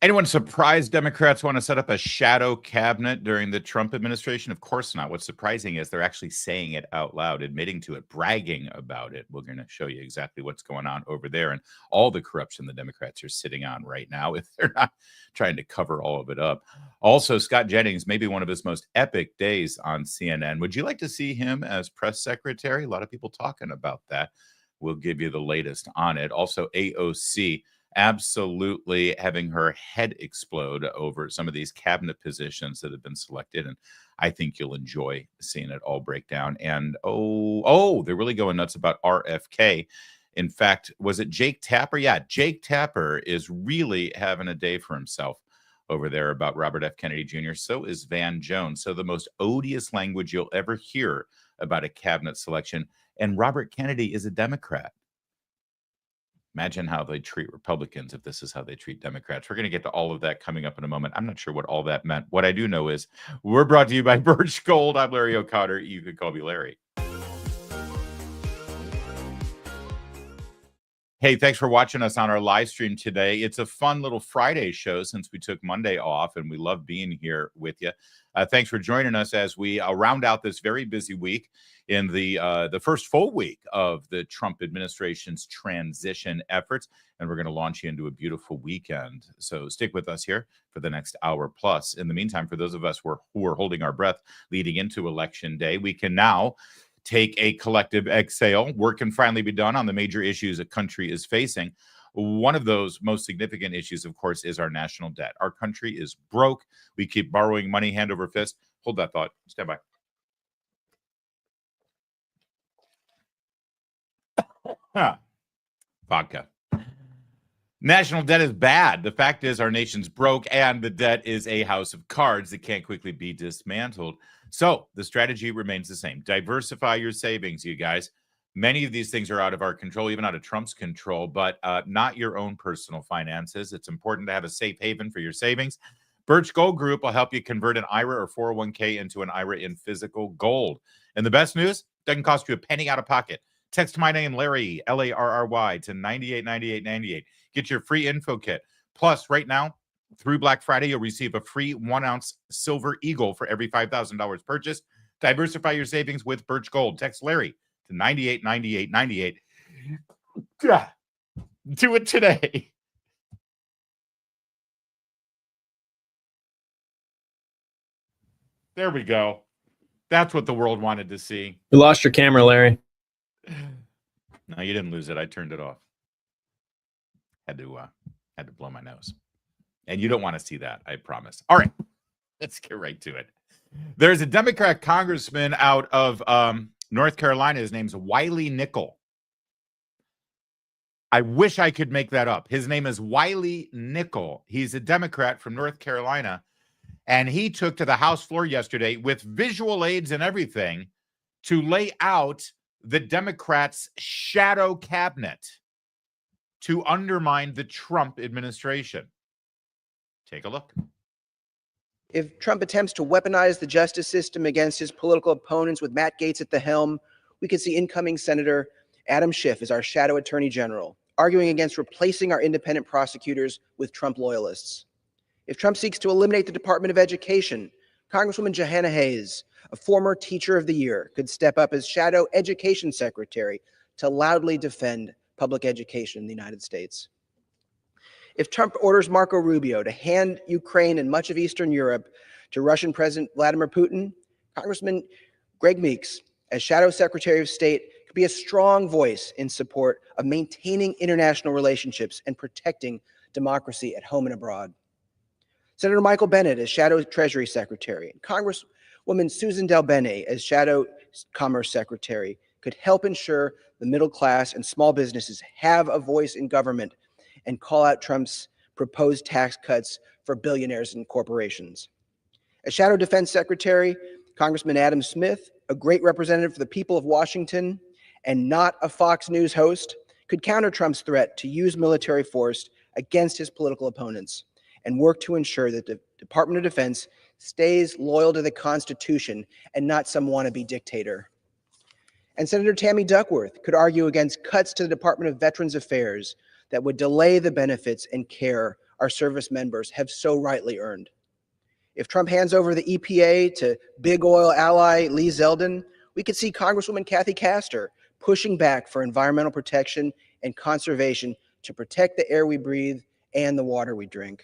Anyone surprised Democrats want to set up a shadow cabinet during the Trump administration? Of course not. What's surprising is they're actually saying it out loud, admitting to it, bragging about it. We're going to show you exactly what's going on over there and all the corruption the Democrats are sitting on right now if they're not trying to cover all of it up. Also, Scott Jennings, maybe one of his most epic days on CNN. Would you like to see him as press secretary? A lot of people talking about that. We'll give you the latest on it. Also, AOC absolutely having her head explode over some of these cabinet positions that have been selected. And I think you'll enjoy seeing it all break down. And they're really going nuts about RFK. In fact, was it Jake Tapper? Yeah, Jake Tapper is really having a day for himself over there about Robert F. Kennedy Jr. So is Van Jones. So the most odious language you'll ever hear about a cabinet selection. And Robert Kennedy is a Democrat. Imagine how they treat Republicans if this is how they treat Democrats. We're going to get to all of that coming up in a moment. I'm not sure what all that meant. What I do know is we're brought to you by Birch Gold. I'm Larry O'Connor. You can call me Larry. Hey, thanks for watching us on our live stream today. It's a fun little Friday show since we took Monday off, and we love being here with you. Thanks for joining us as we round out this very busy week in the first full week of the Trump administration's transition efforts, and we're going to launch you into a beautiful weekend. So stick with us here for the next hour plus. In the meantime, for those of us who are holding our breath leading into Election Day, we can now take a collective exhale. Work can finally be done on the major issues a country is facing. One of those most significant issues, of course, is our national debt. Our country is broke. We keep borrowing money hand over fist. Hold that thought. Stand by. Vodka. National debt is bad. The fact is our nation's broke, and the debt is a house of cards that can't quickly be dismantled. So the strategy remains the same. Diversify your savings, you guys. Many of these things are out of our control, even out of Trump's control, but not your own personal finances. It's important to have a safe haven for your savings. Birch Gold Group will help you convert an IRA or 401k into an IRA in physical gold. And the best news, doesn't cost you a penny out of pocket. Text my name, Larry, Larry, to 989898. Get your free info kit. Plus, right now, through Black Friday, you'll receive a free 1-ounce silver eagle for every $5,000 purchase. Diversify your savings with Birch Gold. Text Larry to 989898. Do it today. There we go. That's what the world wanted to see. You lost your camera, Larry. No, you didn't lose it. I turned it off. Had to blow my nose. And you don't want to see that, I promise. All right, let's get right to it. There's a Democrat congressman out of North Carolina. His name's Wiley Nickel. I wish I could make that up. His name is Wiley Nickel. He's a Democrat from North Carolina. And he took to the House floor yesterday with visual aids and everything to lay out the Democrats' shadow cabinet to undermine the Trump administration. Take a look. If Trump attempts to weaponize the justice system against his political opponents with Matt Gaetz at the helm, we could see incoming Senator Adam Schiff as our shadow attorney general, arguing against replacing our independent prosecutors with Trump loyalists. If Trump seeks to eliminate the Department of Education, Congresswoman Jahana Hayes, a former Teacher of the Year, could step up as shadow education secretary to loudly defend public education in the United States. If Trump orders Marco Rubio to hand Ukraine and much of Eastern Europe to Russian President Vladimir Putin, Congressman Greg Meeks, as Shadow Secretary of State, could be a strong voice in support of maintaining international relationships and protecting democracy at home and abroad. Senator Michael Bennet as Shadow Treasury Secretary, and Congresswoman Susan DelBene as Shadow Commerce Secretary could help ensure the middle class and small businesses have a voice in government and call out Trump's proposed tax cuts for billionaires and corporations. As Shadow Defense Secretary, Congressman Adam Smith, a great representative for the people of Washington and not a Fox News host, could counter Trump's threat to use military force against his political opponents and work to ensure that the Department of Defense stays loyal to the Constitution and not some wannabe dictator. And Senator Tammy Duckworth could argue against cuts to the Department of Veterans Affairs that would delay the benefits and care our service members have so rightly earned. If Trump hands over the EPA to big oil ally Lee Zeldin, we could see Congresswoman Kathy Castor pushing back for environmental protection and conservation to protect the air we breathe and the water we drink.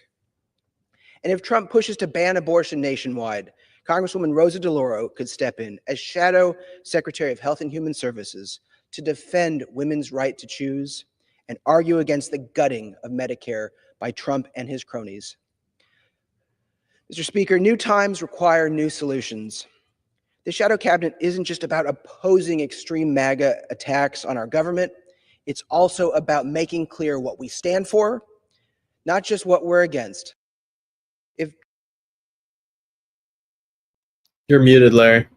And if Trump pushes to ban abortion nationwide, Congresswoman Rosa DeLauro could step in as Shadow Secretary of Health and Human Services to defend women's right to choose and argue against the gutting of Medicare by Trump and his cronies. Mr. Speaker, new times require new solutions. The shadow cabinet isn't just about opposing extreme MAGA attacks on our government. It's also about making clear what we stand for, not just what we're against. If You're muted, Larry.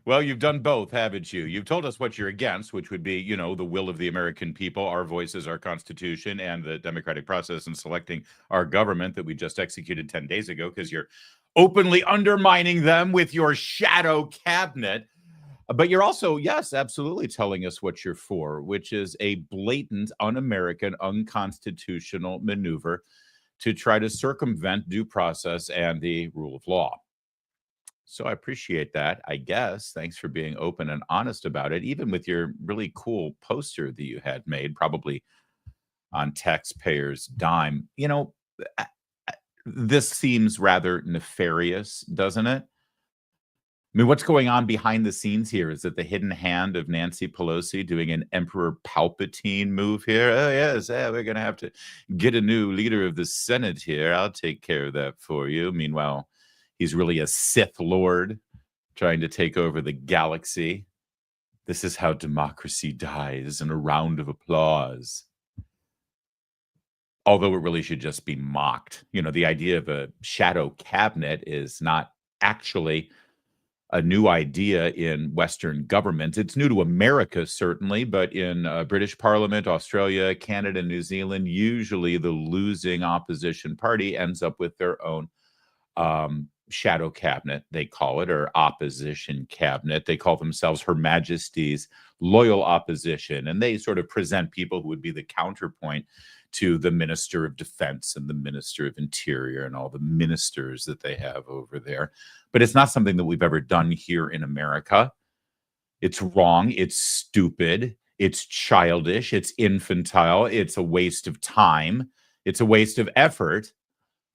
Well, you've done both, haven't you? You've told us what you're against, which would be, you know, the will of the American people, our voices, our Constitution, and the democratic process in selecting our government that we just executed 10 days ago, because you're openly undermining them with your shadow cabinet. But you're also, yes, absolutely telling us what you're for, which is a blatant, un-American, unconstitutional maneuver to try to circumvent due process and the rule of law. So I appreciate that, I guess. Thanks for being open and honest about it, even with your really cool poster that you had made, probably on taxpayers' dime. You know, this seems rather nefarious, doesn't it? I mean, what's going on behind the scenes here? Is it the hidden hand of Nancy Pelosi doing an Emperor Palpatine move here? Oh, yes, we're going to have to get a new leader of the Senate here. I'll take care of that for you. Meanwhile, he's really a Sith Lord trying to take over the galaxy. This is how democracy dies, in a round of applause. Although it really should just be mocked. You know, the idea of a shadow cabinet is not actually a new idea in Western government. It's new to America, certainly, but in British Parliament, Australia, Canada, New Zealand, usually the losing opposition party ends up with their own shadow cabinet, they call it, or opposition cabinet. They call themselves Her Majesty's Loyal Opposition, and they sort of present people who would be the counterpoint to the Minister of Defense and the Minister of Interior and all the ministers that they have over there. But it's not something that we've ever done here in America. It's wrong. It's stupid. It's childish. It's infantile. It's a waste of time. It's a waste of effort.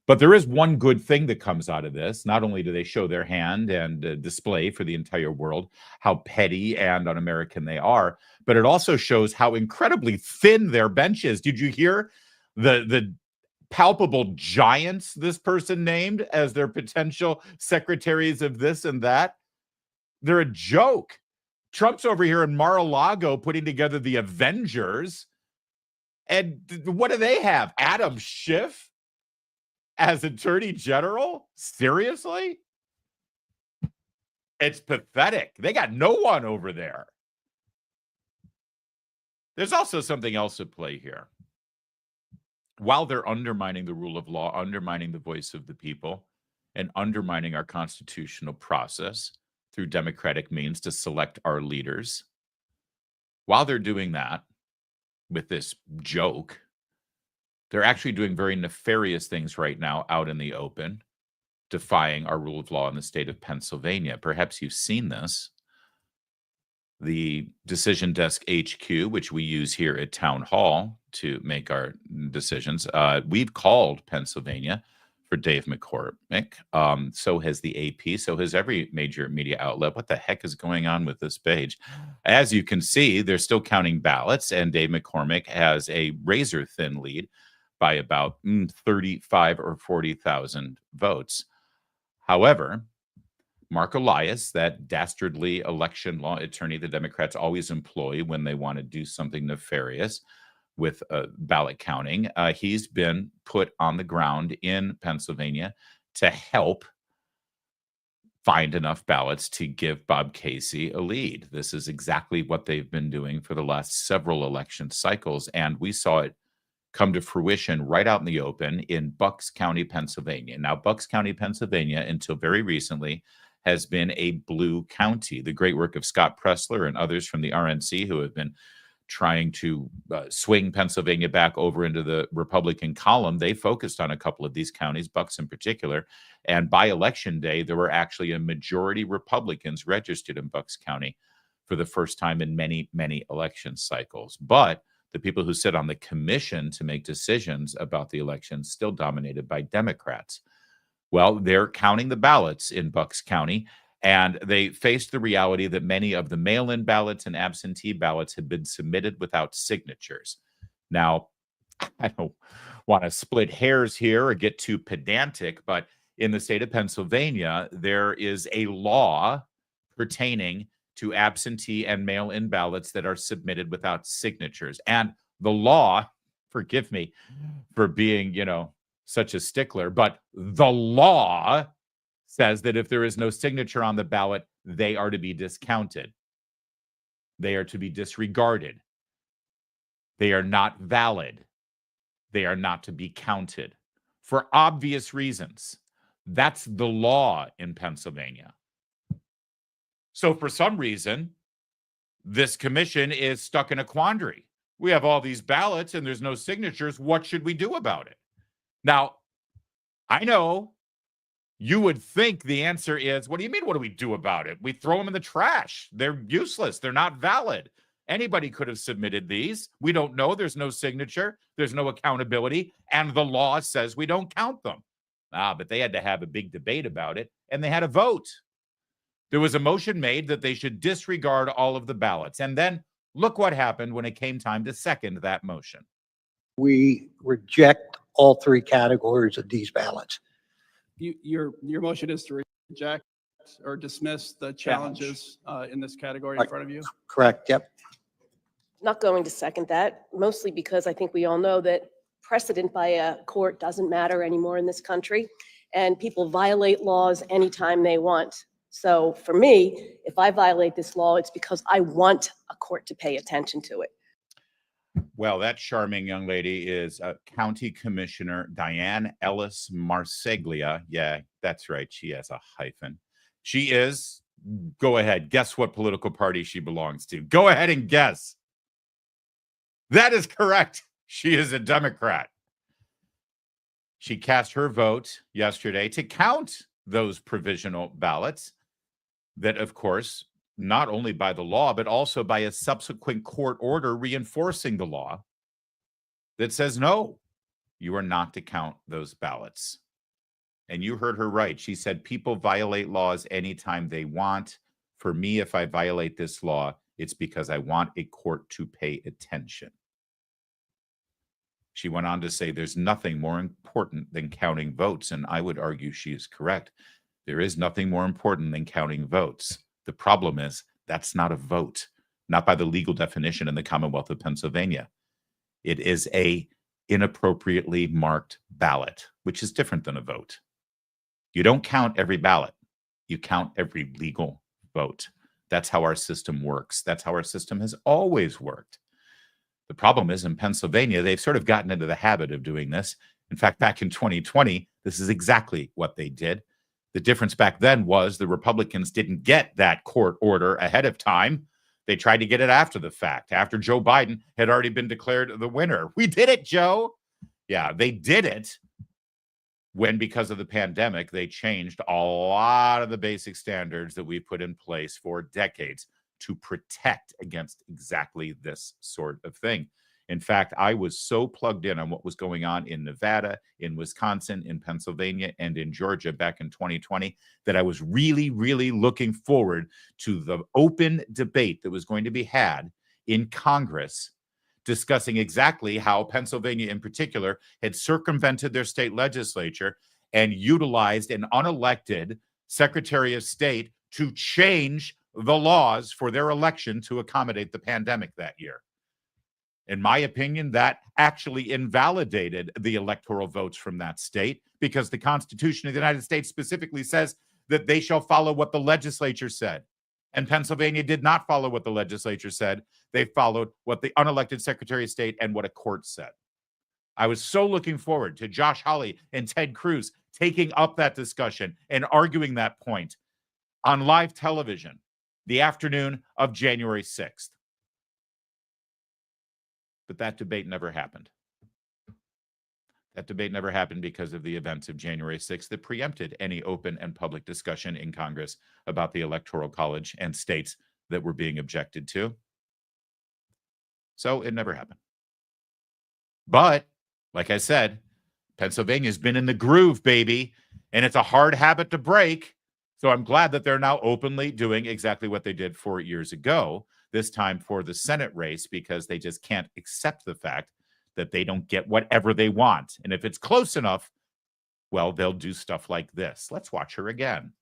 But there is one good thing that comes out of this. Not only do they show their hand and display for the entire world how petty and un-American they are, but it also shows how incredibly thin their bench is. Did you hear the palpable giants this person named as their potential secretaries of this and that? They're a joke. Trump's over here in Mar-a-Lago putting together the Avengers. And what do they have? Adam Schiff as Attorney General? Seriously? It's pathetic. They got no one over there. There's also something else at play here. While they're undermining the rule of law, undermining the voice of the people, and undermining our constitutional process through democratic means to select our leaders, while they're doing that with this joke, they're actually doing very nefarious things right now out in the open, defying our rule of law in the state of Pennsylvania. Perhaps you've seen this. The Decision Desk HQ, which we use here at Town Hall to make our decisions, we've called Pennsylvania for Dave McCormick. So has the AP. So has every major media outlet. What the heck is going on with this page? As you can see, they're still counting ballots, and Dave McCormick has a razor-thin lead by about 35 or 40,000 votes. However, Mark Elias, that dastardly election law attorney the Democrats always employ when they want to do something nefarious with ballot counting, he's been put on the ground in Pennsylvania to help find enough ballots to give Bob Casey a lead. This is exactly what they've been doing for the last several election cycles, and we saw it come to fruition right out in the open in Bucks County, Pennsylvania. Now, Bucks County, Pennsylvania, until very recently, has been a blue county. The great work of Scott Pressler and others from the RNC who have been trying to swing Pennsylvania back over into the Republican column, they focused on a couple of these counties, Bucks in particular. And by election day, there were actually a majority Republicans registered in Bucks County for the first time in many, many election cycles. But the people who sit on the commission to make decisions about the elections still dominated by Democrats. Well, they're counting the ballots in Bucks County, and they faced the reality that many of the mail-in ballots and absentee ballots had been submitted without signatures. Now, I don't want to split hairs here or get too pedantic, but in the state of Pennsylvania, there is a law pertaining to absentee and mail-in ballots that are submitted without signatures. And the law, forgive me for being, such a stickler, but the law says that if there is no signature on the ballot, they are to be discounted. They are to be disregarded. They are not valid. They are not to be counted for obvious reasons. That's the law in Pennsylvania. So for some reason, this commission is stuck in a quandary. We have all these ballots and there's no signatures. What should we do about it? Now, I know you would think the answer is, what do you mean, what do we do about it? We throw them in the trash. They're useless. They're not valid. Anybody could have submitted these. We don't know. There's no signature. There's no accountability. And the law says we don't count them. But they had to have a big debate about it, and they had a vote. There was a motion made that they should disregard all of the ballots. And then look what happened when it came time to second that motion. We reject all three categories of these ballots. Your motion is to reject or dismiss the challenges in this category in front of you? Correct, yep. Not going to second that, mostly because I think we all know that precedent by a court doesn't matter anymore in this country, and people violate laws anytime they want. So for me, if I violate this law, it's because I want a court to pay attention to it. Well, that charming young lady is County Commissioner Diane Ellis Marseglia. Yeah, that's right. She has a hyphen. She is, go ahead, guess what political party she belongs to. Go ahead and guess. That is correct. She is a Democrat. She cast her vote yesterday to count those provisional ballots that, of course, not only by the law, but also by a subsequent court order reinforcing the law that says, no, you are not to count those ballots. And you heard her right. She said, people violate laws anytime they want. For me, if I violate this law, it's because I want a court to pay attention. She went on to say, there's nothing more important than counting votes. And I would argue she is correct. There is nothing more important than counting votes. The problem is that's not a vote, not by the legal definition in the Commonwealth of Pennsylvania. It is a inappropriately marked ballot, which is different than a vote. You don't count every ballot. You count every legal vote. That's how our system works. That's how our system has always worked. The problem is in Pennsylvania, they've sort of gotten into the habit of doing this. In fact, back in 2020, this is exactly what they did. The difference back then was the Republicans didn't get that court order ahead of time. They tried to get it after the fact, after Joe Biden had already been declared the winner. We did it, Joe. Yeah, they did it when, because of the pandemic, they changed a lot of the basic standards that we put in place for decades to protect against exactly this sort of thing. In fact, I was so plugged in on what was going on in Nevada, in Wisconsin, in Pennsylvania, and in Georgia back in 2020 that I was really, really looking forward to the open debate that was going to be had in Congress discussing exactly how Pennsylvania in particular had circumvented their state legislature and utilized an unelected Secretary of State to change the laws for their election to accommodate the pandemic that year. In my opinion, that actually invalidated the electoral votes from that state because the Constitution of the United States specifically says that they shall follow what the legislature said. And Pennsylvania did not follow what the legislature said. They followed what the unelected Secretary of State and what a court said. I was so looking forward to Josh Hawley and Ted Cruz taking up that discussion and arguing that point on live television the afternoon of January 6th. But that debate never happened. That debate never happened because of the events of January 6th that preempted any open and public discussion in Congress about the Electoral College and states that were being objected to. So it never happened. But, like I said, Pennsylvania's been in the groove, baby, and it's a hard habit to break. So I'm glad that they're now openly doing exactly what they did 4 years ago, this time for the Senate race, because they just can't accept the fact that they don't get whatever they want. And if it's close enough, well, they'll do stuff like this. Let's watch her again.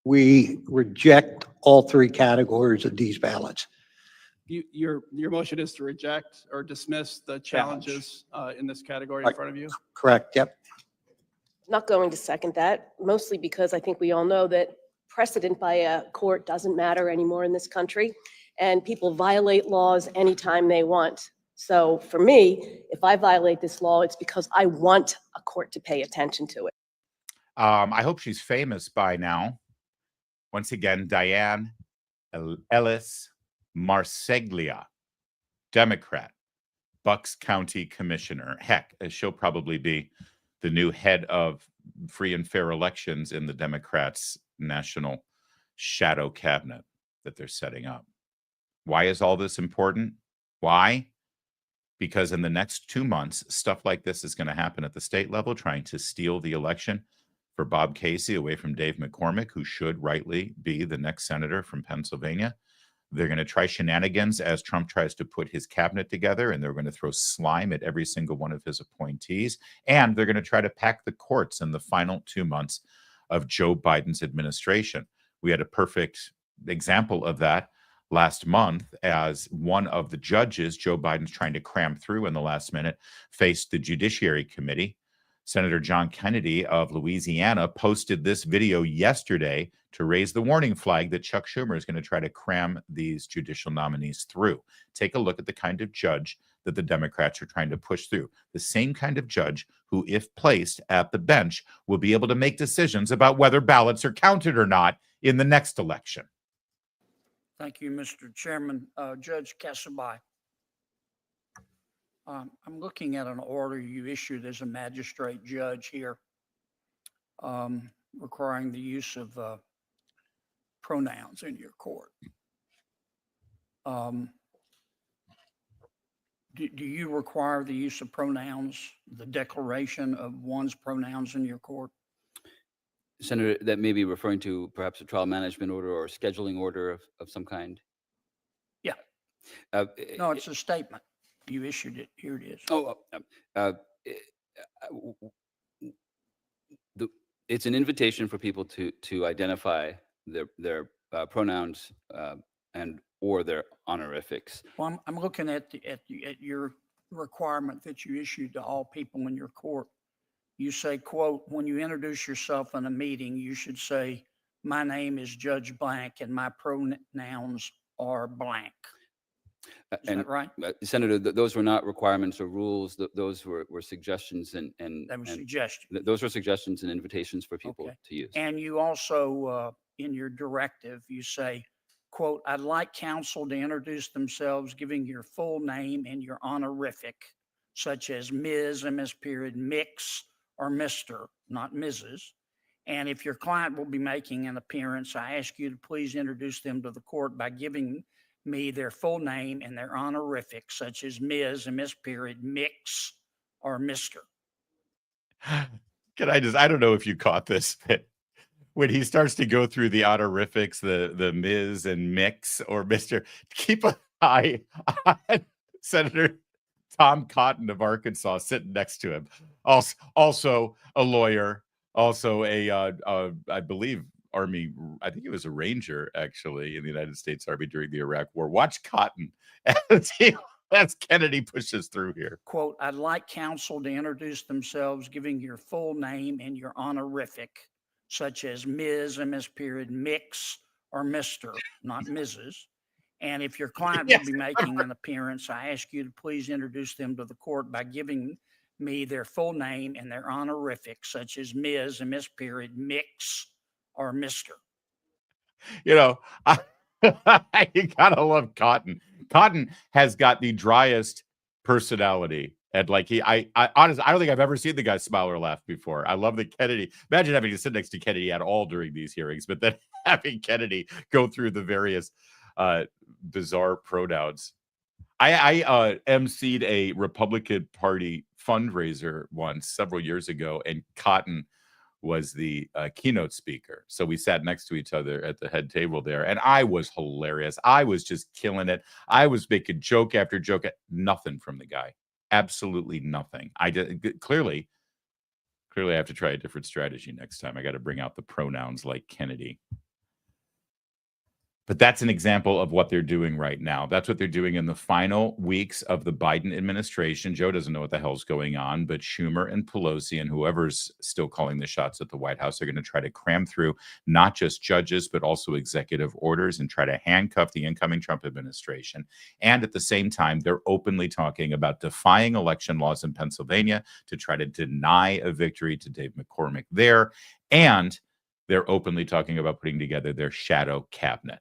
We reject all three categories of these ballots. Your motion is to reject or dismiss the challenges in this category in Right. front of you? Correct, yep. Not going to second that, mostly because I think we all know that precedent by a court doesn't matter anymore in this country, and people violate laws anytime they want. So for me, if I violate this law, it's because I want a court to pay attention to it. I hope she's famous by now. Once again, Diane Ellis Marseglia, Democrat, Bucks County Commissioner. Heck, she'll probably be the new head of free and fair elections in the Democrats' national shadow cabinet that they're setting up. Why is all this important? Why? Because in the next 2 months, stuff like this is going to happen at the state level, trying to steal the election for Bob Casey away from Dave McCormick, who should rightly be the next senator from Pennsylvania. They're going to try shenanigans as Trump tries to put his cabinet together, and they're going to throw slime at every single one of his appointees. And they're going to try to pack the courts in the final 2 months of Joe Biden's administration. We had a perfect example of that last month as one of the judges Joe Biden's trying to cram through in the last minute faced the Judiciary Committee. Senator John Kennedy of Louisiana posted this video yesterday to raise the warning flag that Chuck Schumer is going to try to cram these judicial nominees through. Take a look at the kind of judge that the Democrats are trying to push through. The same kind of judge who, if placed at the bench, will be able to make decisions about whether ballots are counted or not in the next election. Thank you, Mr. Chairman. Judge Casaby. I'm looking at an order you issued as a magistrate judge here requiring the use of pronouns in your court. Do you require the use of pronouns, the declaration of one's pronouns in your court? Senator, that may be referring to perhaps a trial management order or a scheduling order of some kind. Yeah. No, it's a statement. You issued it. Here it is. It's an invitation for people to identify their pronouns and or their honorifics. Well, I'm looking at your requirement that you issued to all people in your court. You say, quote, when you introduce yourself in a meeting, you should say, my name is Judge Blank and my pronouns are blank. Is that right? Senator, those were not requirements or rules. Those were suggestions and That was suggestions. those were suggestions and invitations for people Okay. to use. And you also, in your directive, you say, quote, I'd like counsel to introduce themselves, giving your full name and your honorific, such as Ms., MS period, Mix, or Mr., not Mrs. And if your client will be making an appearance, I ask you to please introduce them to the court by giving me their full name and their honorific, such as Ms., MS period, Mix, or Mr. I don't know if you caught this, but when he starts to go through the honorifics, the Ms. and Mix or Mr., keep an eye on Senator Tom Cotton of Arkansas sitting next to him. Also a lawyer, also I believe Army, I think he was a Ranger actually in the United States Army during the Iraq War. Watch Cotton as Kennedy pushes through here. Quote, I'd like counsel to introduce themselves, giving your full name and your honorific, such as Ms., MS period, Mix, or Mr., not Mrs. And if your client will be making an appearance, I ask you to please introduce them to the court by giving me their full name and their honorific, such as Ms., MS period, Mix, or Mr. You know, you gotta love Cotton. Cotton has got the driest personality. And like I honestly, I don't think I've ever seen the guy smile or laugh before. I love that Kennedy. Imagine having to sit next to Kennedy at all during these hearings, but then having Kennedy go through the various bizarre pronouns. I emceed a Republican Party fundraiser once several years ago, and Cotton was the keynote speaker. So we sat next to each other at the head table there, and I was hilarious. I was just killing it. I was making joke after joke. Nothing from the guy. Absolutely nothing. I did clearly I have to try a different strategy next time. I got to bring out the pronouns like Kennedy. But that's an example of what they're doing right now. That's what they're doing in the final weeks of the Biden administration. Joe doesn't know what the hell's going on, but Schumer and Pelosi and whoever's still calling the shots at the White House are going to try to cram through not just judges, but also executive orders and try to handcuff the incoming Trump administration. And at the same time, they're openly talking about defying election laws in Pennsylvania to try to deny a victory to Dave McCormick there. And they're openly talking about putting together their shadow cabinet.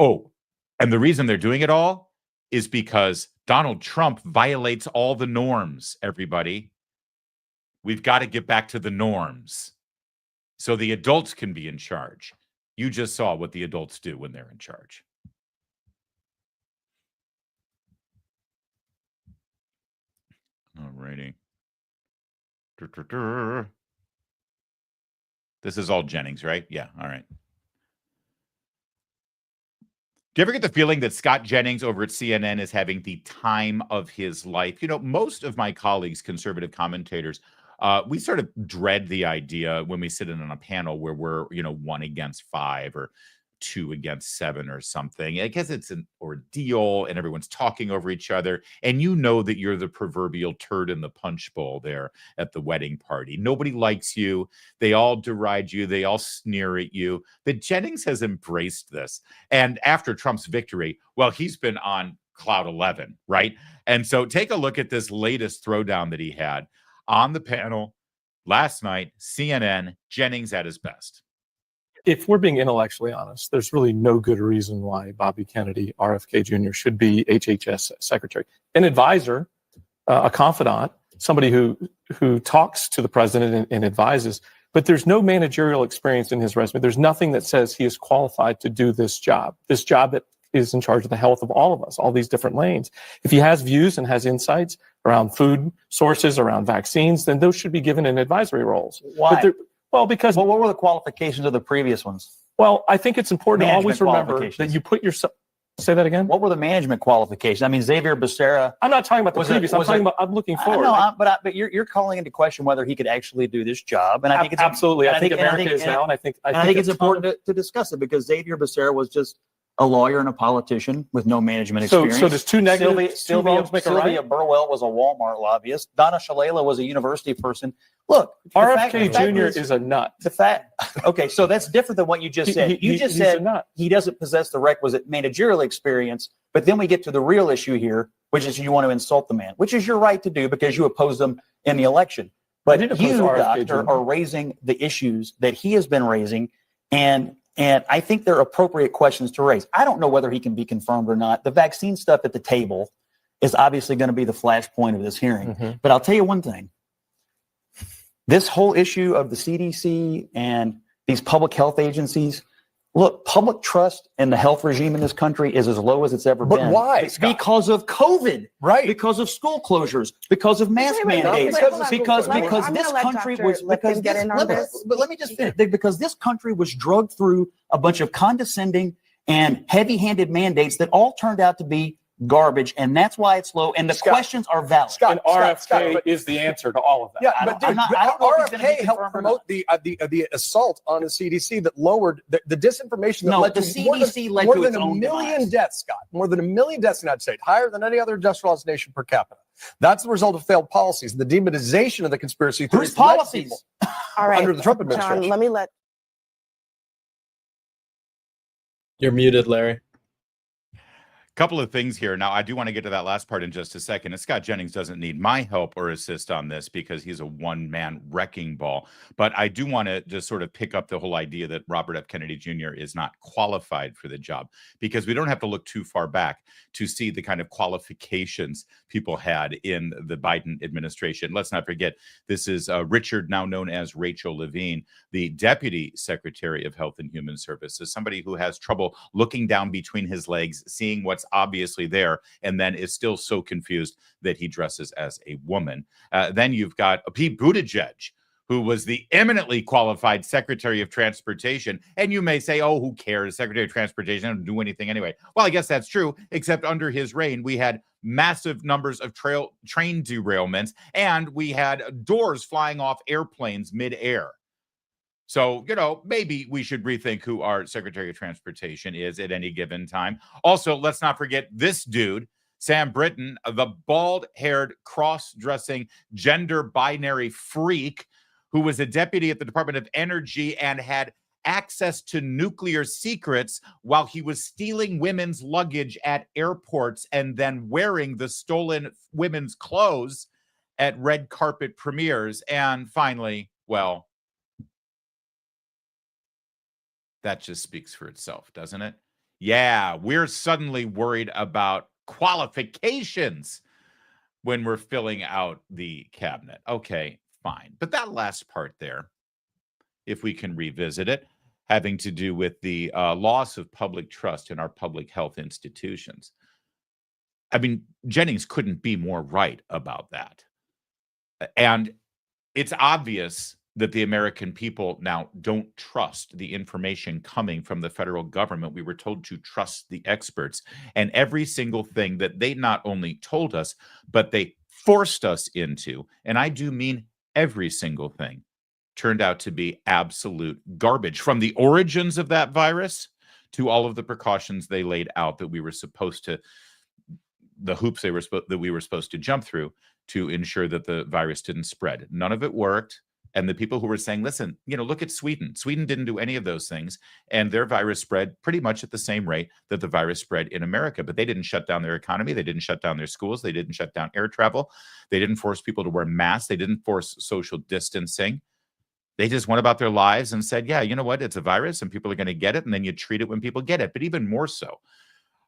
Oh, and the reason they're doing it all is because Donald Trump violates all the norms, everybody. We've got to get back to the norms so the adults can be in charge. You just saw what the adults do when they're in charge. All righty. This is all Jennings, right? Yeah, all right. Do you ever get the feeling that Scott Jennings over at CNN is having the time of his life? You know, most of my colleagues, conservative commentators, we sort of dread the idea when we sit in on a panel where we're, 1 against 5 or 2 against 7 or something. I guess it's an ordeal and everyone's talking over each other. And you know that you're the proverbial turd in the punch bowl there at the wedding party. Nobody likes you. They all deride you. They all sneer at you. But Jennings has embraced this. And after Trump's victory, well, he's been on cloud 11, right? And so take a look at this latest throwdown that he had on the panel last night, CNN, Jennings at his best. If we're being intellectually honest, there's really no good reason why Bobby Kennedy, RFK Jr., should be HHS secretary. An advisor, a confidant, somebody who talks to the president and advises, but there's no managerial experience in his resume. There's nothing that says he is qualified to do this job that is in charge of the health of all of us, all these different lanes. If he has views and has insights around food sources, around vaccines, then those should be given in advisory roles. Why? Well, because... Well, what were the qualifications of the previous ones? Well, I think it's important to always remember qualifications. that you put yourself... Say that again? What were the management qualifications? I mean, Xavier Becerra... I'm not talking about the previous. I'm looking forward. No, but you're calling into question whether he could actually do this job. And I think it's... Absolutely. I think America is now, and I think it's important to discuss it because Xavier Becerra was just a lawyer and a politician with no management experience. So does two negatives, Sylvia Burwell was a Walmart lobbyist. Donna Shalala was a university person. Look, RFK Jr. is a nut. Okay, so that's different than what you just said. You just said he doesn't possess the requisite managerial experience, but then we get to the real issue here, which is you want to insult the man, which is your right to do because you opposed them in the election. But you, doctor, are raising the issues that he has been raising, and I think they're appropriate questions to raise. I don't know whether he can be confirmed or not. The vaccine stuff at the table is obviously going to be the flashpoint of this hearing. Mm-hmm. But I'll tell you one thing. This whole issue of the CDC and these public health agencies, look, public trust in the health regime in this country is as low as it's ever been. But why? It's because of COVID. Right. Because of school closures. Because of mask mandates. Because this country was... But let me just finish. Because this country was drugged through a bunch of condescending and heavy-handed mandates that all turned out to be garbage, and that's why it's low, and the questions are valid. And RFK is the answer to all of that. Yeah, but RFK helped promote the assault on the CDC that lowered the disinformation that led to CDC led more to than its a own million demise. deaths, Scott. More than 1 million deaths in the United States, higher than any other industrialized nation per capita. That's the result of failed policies, the demonization of the conspiracy theories. Whose policies? All right, under the Trump administration. John, let me You're muted, Larry. couple of things here. Now, I do want to get to that last part in just a second. And Scott Jennings doesn't need my help or assist on this because he's a one-man wrecking ball. But I do want to just sort of pick up the whole idea that Robert F. Kennedy Jr. is not qualified for the job, because we don't have to look too far back to see the kind of qualifications people had in the Biden administration. Let's not forget, this is Richard, now known as Rachel Levine, the Deputy Secretary of Health and Human Services, somebody who has trouble looking down between his legs, seeing what's obviously there, and then is still so confused that he dresses as a woman. Then you've got Pete Buttigieg, who was the eminently qualified Secretary of Transportation. And you may say, oh, who cares? Secretary of Transportation doesn't do anything anyway. Well, I guess that's true, except under his reign, we had massive numbers of train derailments, and we had doors flying off airplanes midair. So, maybe we should rethink who our Secretary of Transportation is at any given time. Also, let's not forget this dude, Sam Brinton, the bald-haired, cross-dressing, gender binary freak who was a deputy at the Department of Energy and had access to nuclear secrets while he was stealing women's luggage at airports and then wearing the stolen women's clothes at red carpet premieres. And finally, well, that just speaks for itself, doesn't it? Yeah, we're suddenly worried about qualifications when we're filling out the cabinet. Okay, fine. But that last part there, if we can revisit it, having to do with the loss of public trust in our public health institutions. I mean, Jennings couldn't be more right about that. And it's obvious that the American people now don't trust the information coming from the federal government. We were told to trust the experts, and every single thing that they not only told us, but they forced us into, and I do mean every single thing, turned out to be absolute garbage. From the origins of that virus to all of the precautions they laid out that we were supposed to, the hoops that we were supposed to jump through to ensure that the virus didn't spread. None of it worked. And the people who were saying, listen, look at Sweden. Sweden didn't do any of those things. And their virus spread pretty much at the same rate that the virus spread in America. But they didn't shut down their economy. They didn't shut down their schools. They didn't shut down air travel. They didn't force people to wear masks. They didn't force social distancing. They just went about their lives and said, yeah, you know what? It's a virus and people are going to get it. And then you treat it when people get it. But even more so,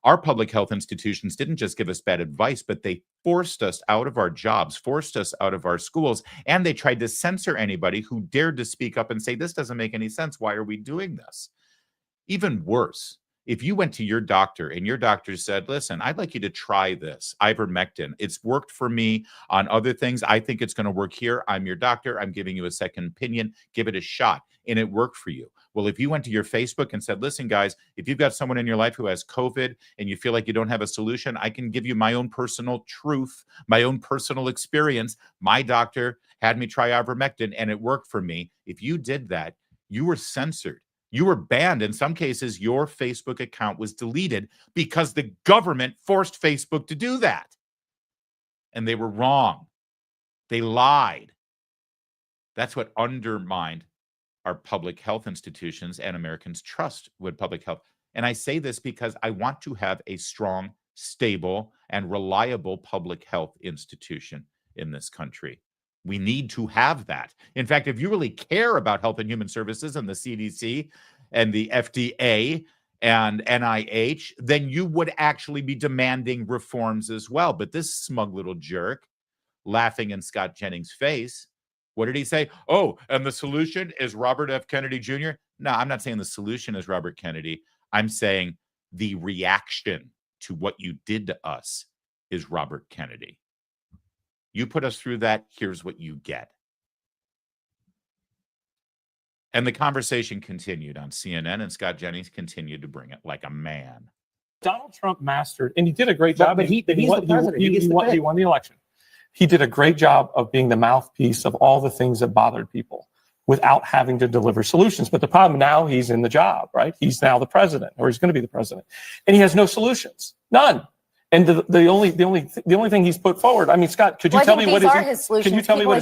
our public health institutions didn't just give us bad advice, but they forced us out of our jobs, forced us out of our schools, and they tried to censor anybody who dared to speak up and say, this doesn't make any sense. Why are we doing this? Even worse, if you went to your doctor and your doctor said, listen, I'd like you to try this, ivermectin. It's worked for me on other things. I think it's going to work here. I'm your doctor. I'm giving you a second opinion. Give it a shot. And it worked for you. Well, if you went to your Facebook and said, listen, guys, if you've got someone in your life who has COVID and you feel like you don't have a solution, I can give you my own personal truth, my own personal experience. My doctor had me try ivermectin and it worked for me. If you did that, you were censored. You were banned. In some cases, your Facebook account was deleted because the government forced Facebook to do that. And they were wrong. They lied. That's what undermined our public health institutions and Americans' trust with public health. And I say this because I want to have a strong, stable, and reliable public health institution in this country. We need to have that. In fact, if you really care about health and human services and the CDC and the FDA and NIH, then you would actually be demanding reforms as well. But this smug little jerk, laughing in Scott Jennings' face, what did he say? Oh, and the solution is Robert F. Kennedy Jr.? No, I'm not saying the solution is Robert Kennedy. I'm saying the reaction to what you did to us is Robert Kennedy. You put us through that, here's what you get. And the conversation continued on CNN, and Scott Jennings continued to bring it like a man. Donald Trump mastered, and he did a great job. But he's the president. He won the election. He did a great job of being the mouthpiece of all the things that bothered people without having to deliver solutions. But the problem now, he's in the job, right? He's now the president, or he's going to be the president, and he has no solutions, none. And the only thing he's put forward. I mean, Scott, could you tell me what his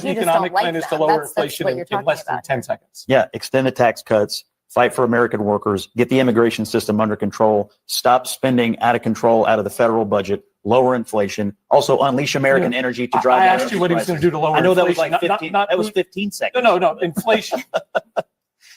economic plan is to lower inflation in less than 10 seconds? Yeah, extended tax cuts, fight for American workers, get the immigration system under control, stop spending out of control out of the federal budget, lower inflation, also unleash American energy to drive. I asked you what he was going to do to lower I know that inflation. was like 15. That was 15 seconds. No, inflation.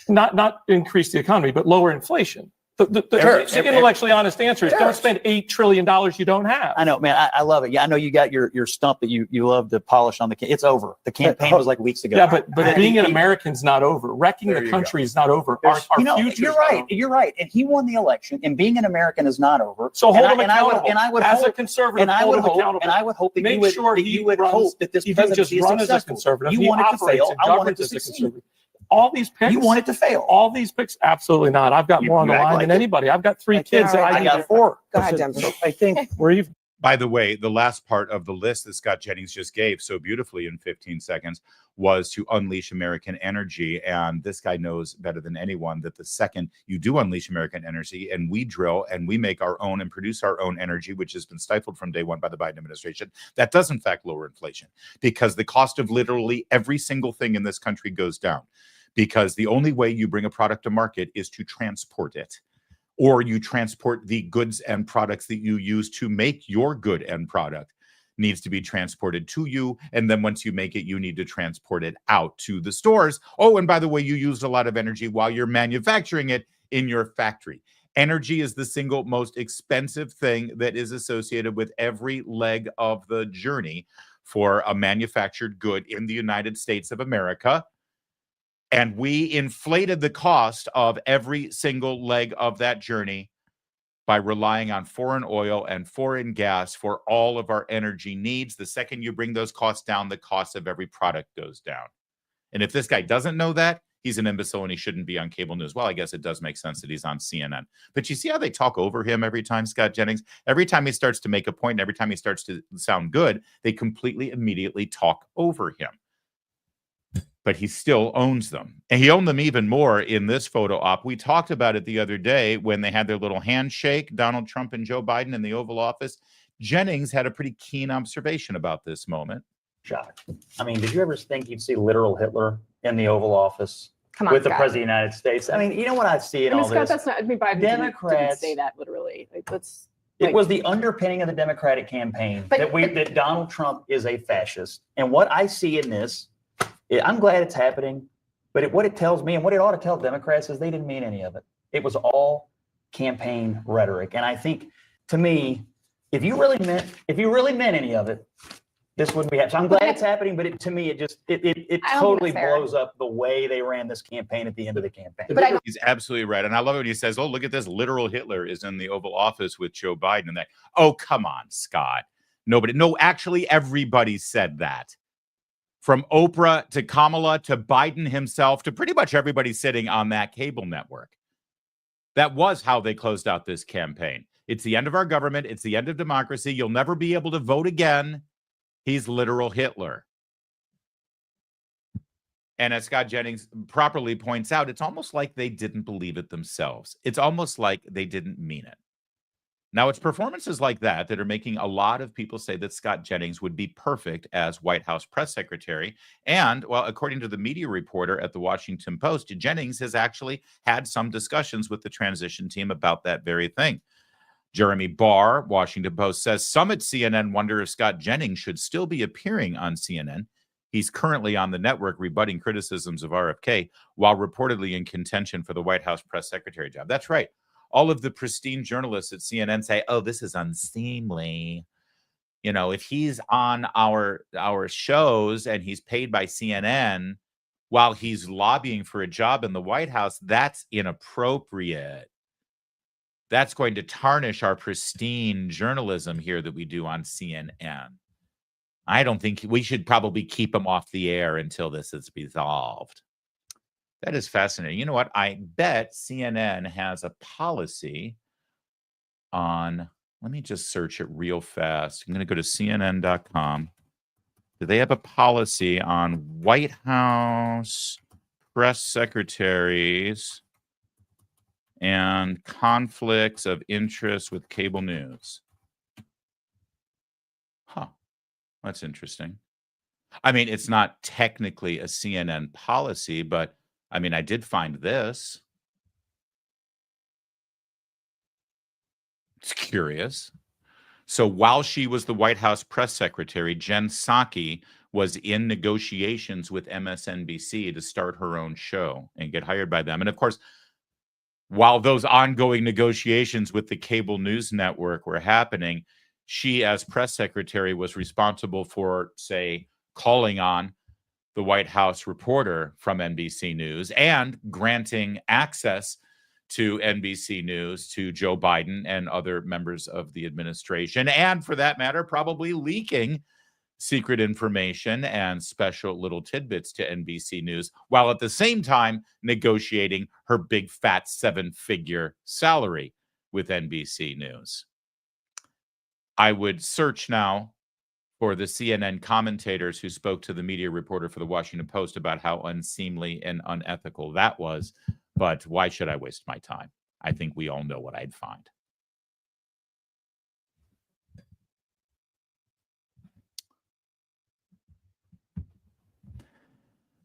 not increase the economy, but lower inflation. The intellectually honest answer is don't spend $8 trillion you don't have. I know, man. I love it. Yeah, I know you got your stump that you love to polish on the. It's over. The campaign was like weeks ago. Yeah, but being an American's not over. Wrecking the country is not over. Our future. You're right. You're right. And he won the election. And being an American is not over. So hold him accountable. And I would as hope, a conservative, and I would hope, accountable. And I would hope that Make sure you would hope that this presidency is successful. As a conservative. You want it to fail. I want it to succeed. All these picks. You want it to fail. All these picks? Absolutely not. I've got more on the line than anybody. I've got 3 kids. I got 4. Go ahead, Denver. I think we're By the way, the last part of the list that Scott Jennings just gave so beautifully in 15 seconds was to unleash American energy. And this guy knows better than anyone that the second you do unleash American energy and we drill and we make our own and produce our own energy, which has been stifled from day one by the Biden administration, that does in fact lower inflation because the cost of literally every single thing in this country goes down. Because the only way you bring a product to market is to transport it, or you transport the goods and products that you use to make your good end product needs to be transported to you. And then once you make it, you need to transport it out to the stores. Oh, and by the way, you used a lot of energy while you're manufacturing it in your factory. Energy is the single most expensive thing that is associated with every leg of the journey for a manufactured good in the United States of America. And we inflated the cost of every single leg of that journey by relying on foreign oil and foreign gas for all of our energy needs. The second you bring those costs down, the cost of every product goes down. And if this guy doesn't know that, he's an imbecile and he shouldn't be on cable news. Well, I guess it does make sense that he's on CNN. But you see how they talk over him every time, Scott Jennings? Every time he starts to make a point and every time he starts to sound good, they completely immediately talk over him. But he still owns them. And he owned them even more in this photo op. We talked about it the other day when they had their little handshake, Donald Trump and Joe Biden in the Oval Office. Jennings had a pretty keen observation about this moment. Shock. I mean, did you ever think you'd see literal Hitler in the Oval Office Come on, with the Scott. President of the United States? I mean, you know what I see in all Scott, this? that's not, Biden Democrats didn't say that literally. Like, that's, it was the underpinning of the Democratic campaign that Donald Trump is a fascist. And what I see in this, I'm glad it's happening, but what it tells me and what it ought to tell Democrats is they didn't mean any of it. It was all campaign rhetoric. And I think, to me, if you really meant any of it, this wouldn't be happening. So I'm glad it's happening, but to me, it totally blows up the way they ran this campaign at the end of the campaign. But he's absolutely right. And I love it when he says, oh, look at this. Literal Hitler is in the Oval Office with Joe Biden. And that, oh, come on, Scott. No, actually, everybody said that. From Oprah to Kamala to Biden himself to pretty much everybody sitting on that cable network. That was how they closed out this campaign. It's the end of our government. It's the end of democracy. You'll never be able to vote again. He's literal Hitler. And as Scott Jennings properly points out, it's almost like they didn't believe it themselves. It's almost like they didn't mean it. Now, it's performances like that that are making a lot of people say that Scott Jennings would be perfect as White House press secretary. And, well, according to the media reporter at the Washington Post, Jennings has actually had some discussions with the transition team about that very thing. Jeremy Barr, Washington Post, says some at CNN wonder if Scott Jennings should still be appearing on CNN. He's currently on the network rebutting criticisms of RFK while reportedly in contention for the White House press secretary job. That's right. All of the pristine journalists at CNN say, oh, this is unseemly. You know, if he's on our shows and he's paid by CNN while he's lobbying for a job in the White House, that's inappropriate. That's going to tarnish our pristine journalism here that we do on CNN. I don't think we should probably keep him off the air until this is resolved. That is fascinating. You know what? I bet CNN has a policy on, let me just search it real fast. I'm going to go to CNN.com. Do they have a policy on White House press secretaries and conflicts of interest with cable news? Huh. That's interesting. I mean, it's not technically a CNN policy, but I mean, I did find this. It's curious. So while she was the White House press secretary, Jen Psaki was in negotiations with MSNBC to start her own show and get hired by them. And of course, while those ongoing negotiations with the cable news network were happening, she, as press secretary, was responsible for, say, calling on the White House reporter from NBC News and granting access to NBC News to Joe Biden and other members of the administration, and for that matter, probably leaking secret information and special little tidbits to NBC News, while at the same time negotiating her big fat 7-figure salary with NBC News. I would search now for the CNN commentators who spoke to the media reporter for the Washington Post about how unseemly and unethical that was. But why should I waste my time? I think we all know what I'd find.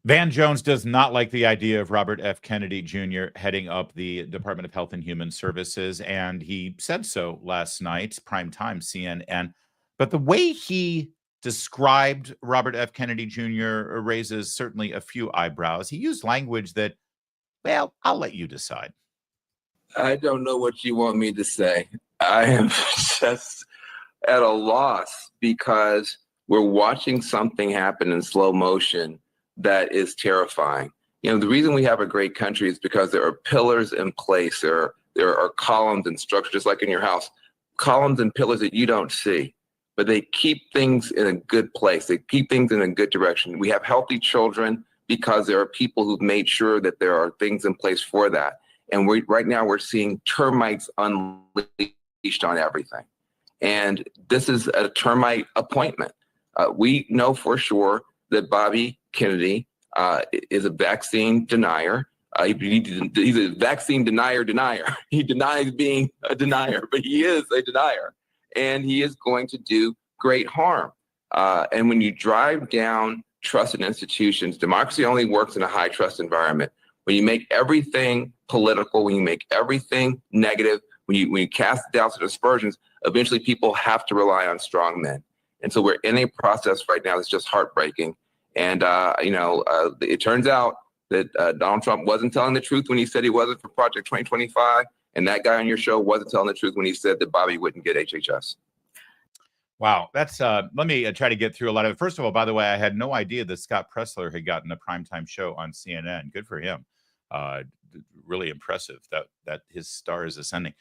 Van Jones does not like the idea of Robert F. Kennedy Jr. heading up the Department of Health and Human Services, and he said so last night, primetime CNN. But the way he described Robert F. Kennedy Jr. raises certainly a few eyebrows. He used language that, well, I'll let you decide. I don't know what you want me to say. I am just at a loss because we're watching something happen in slow motion that is terrifying. You know, the reason we have a great country is because there are pillars in place. There are columns and structures, just like in your house, columns and pillars that you don't see, but they keep things in a good place. They keep things in a good direction. We have healthy children because there are people who've made sure that there are things in place for that. And right now we're seeing termites unleashed on everything. And this is a termite appointment. We know for sure that Bobby Kennedy is a vaccine denier. He's a vaccine denier. He denies being a denier, but he is a denier. And he is going to do great harm. And when you drive down trusted institutions, democracy only works in a high trust environment. When you make everything political, when you make everything negative, when you cast doubts and aspersions, eventually people have to rely on strong men. And so we're in a process right now that's just heartbreaking. And, it turns out that Donald Trump wasn't telling the truth when he said he wasn't for Project 2025. And that guy on your show wasn't telling the truth when he said that Bobby wouldn't get HHS. Wow, that's let me try to get through a lot of it. First of all, by the way, I had no idea that Scott Presler had gotten a primetime show on CNN. Good for him. Really impressive that his star is ascending.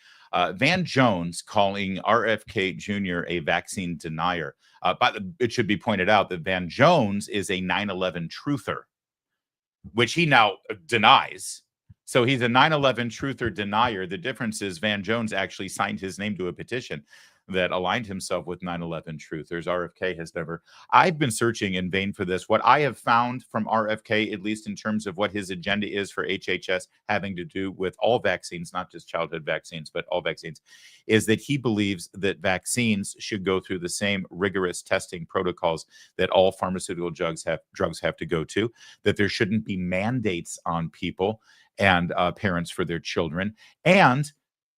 Van Jones calling RFK Jr. a vaccine denier. But it should be pointed out that Van Jones is a 9/11 truther, which he now denies. So he's a 9/11 truther denier. The difference is Van Jones actually signed his name to a petition that aligned himself with 9/11 truthers. RFK has never. I've been searching in vain for this. What I have found from RFK, at least in terms of what his agenda is for HHS, having to do with all vaccines, not just childhood vaccines, but all vaccines, is that he believes that vaccines should go through the same rigorous testing protocols that all pharmaceutical drugs have to go to, that there shouldn't be mandates on people and parents for their children. And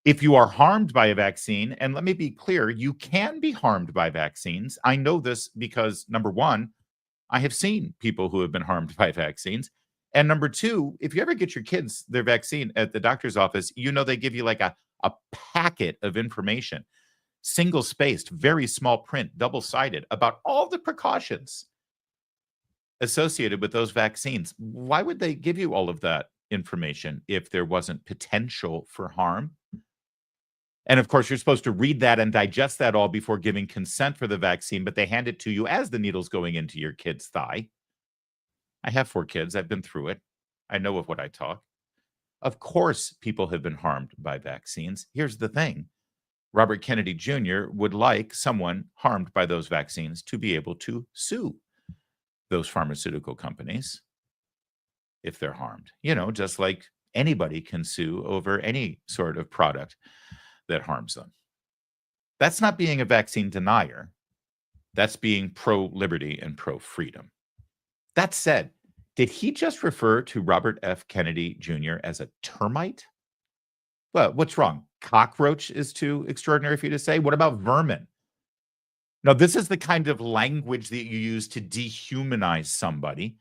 if you are harmed by a vaccine, and let me be clear, you can be harmed by vaccines. I know this because, number one, I have seen people who have been harmed by vaccines. And number two, if you ever get your kids their vaccine at the doctor's office, you know they give you like a packet of information, single-spaced, very small print, double-sided, about all the precautions associated with those vaccines. Why would they give you all of that information if there wasn't potential for harm? And of course, you're supposed to read that and digest that all before giving consent for the vaccine, but they hand it to you as the needle's going into your kid's thigh. I have 4 kids. I've been through it. I know of what I talk. Of course, people have been harmed by vaccines. Here's the thing. Robert Kennedy Jr. would like someone harmed by those vaccines to be able to sue those pharmaceutical companies if they're harmed. You know, just like anybody can sue over any sort of product that harms them. That's not being a vaccine denier. That's being pro-liberty and pro-freedom. That said, did he just refer to Robert F. Kennedy Jr. as a termite? Well, what's wrong? Cockroach is too extraordinary for you to say. What about vermin? Now, this is the kind of language that you use to dehumanize somebody,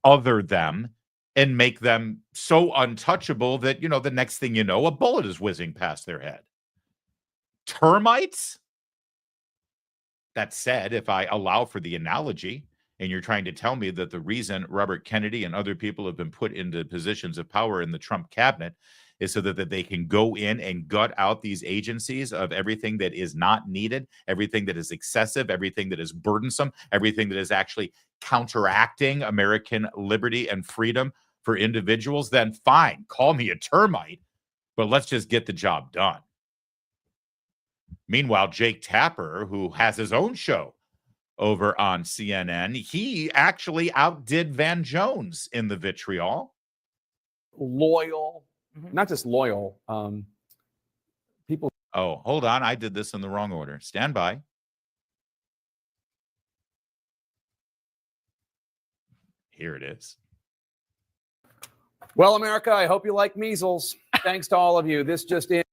other them, and make them so untouchable that, the next thing you know, a bullet is whizzing past their head. Termites? That said, if I allow for the analogy, and you're trying to tell me that the reason Robert Kennedy and other people have been put into positions of power in the Trump cabinet is so that they can go in and gut out these agencies of everything that is not needed, everything that is excessive, everything that is burdensome, everything that is actually counteracting American liberty and freedom for individuals, then fine, call me a termite, but let's just get the job done. Meanwhile, Jake Tapper, who has his own show over on CNN, he actually outdid Van Jones in the vitriol. Loyal, not just loyal, people. Oh, hold on. I did this in the wrong order. Stand by. Here it is. Well, America, I hope you like measles. Thanks to all of you. This just in.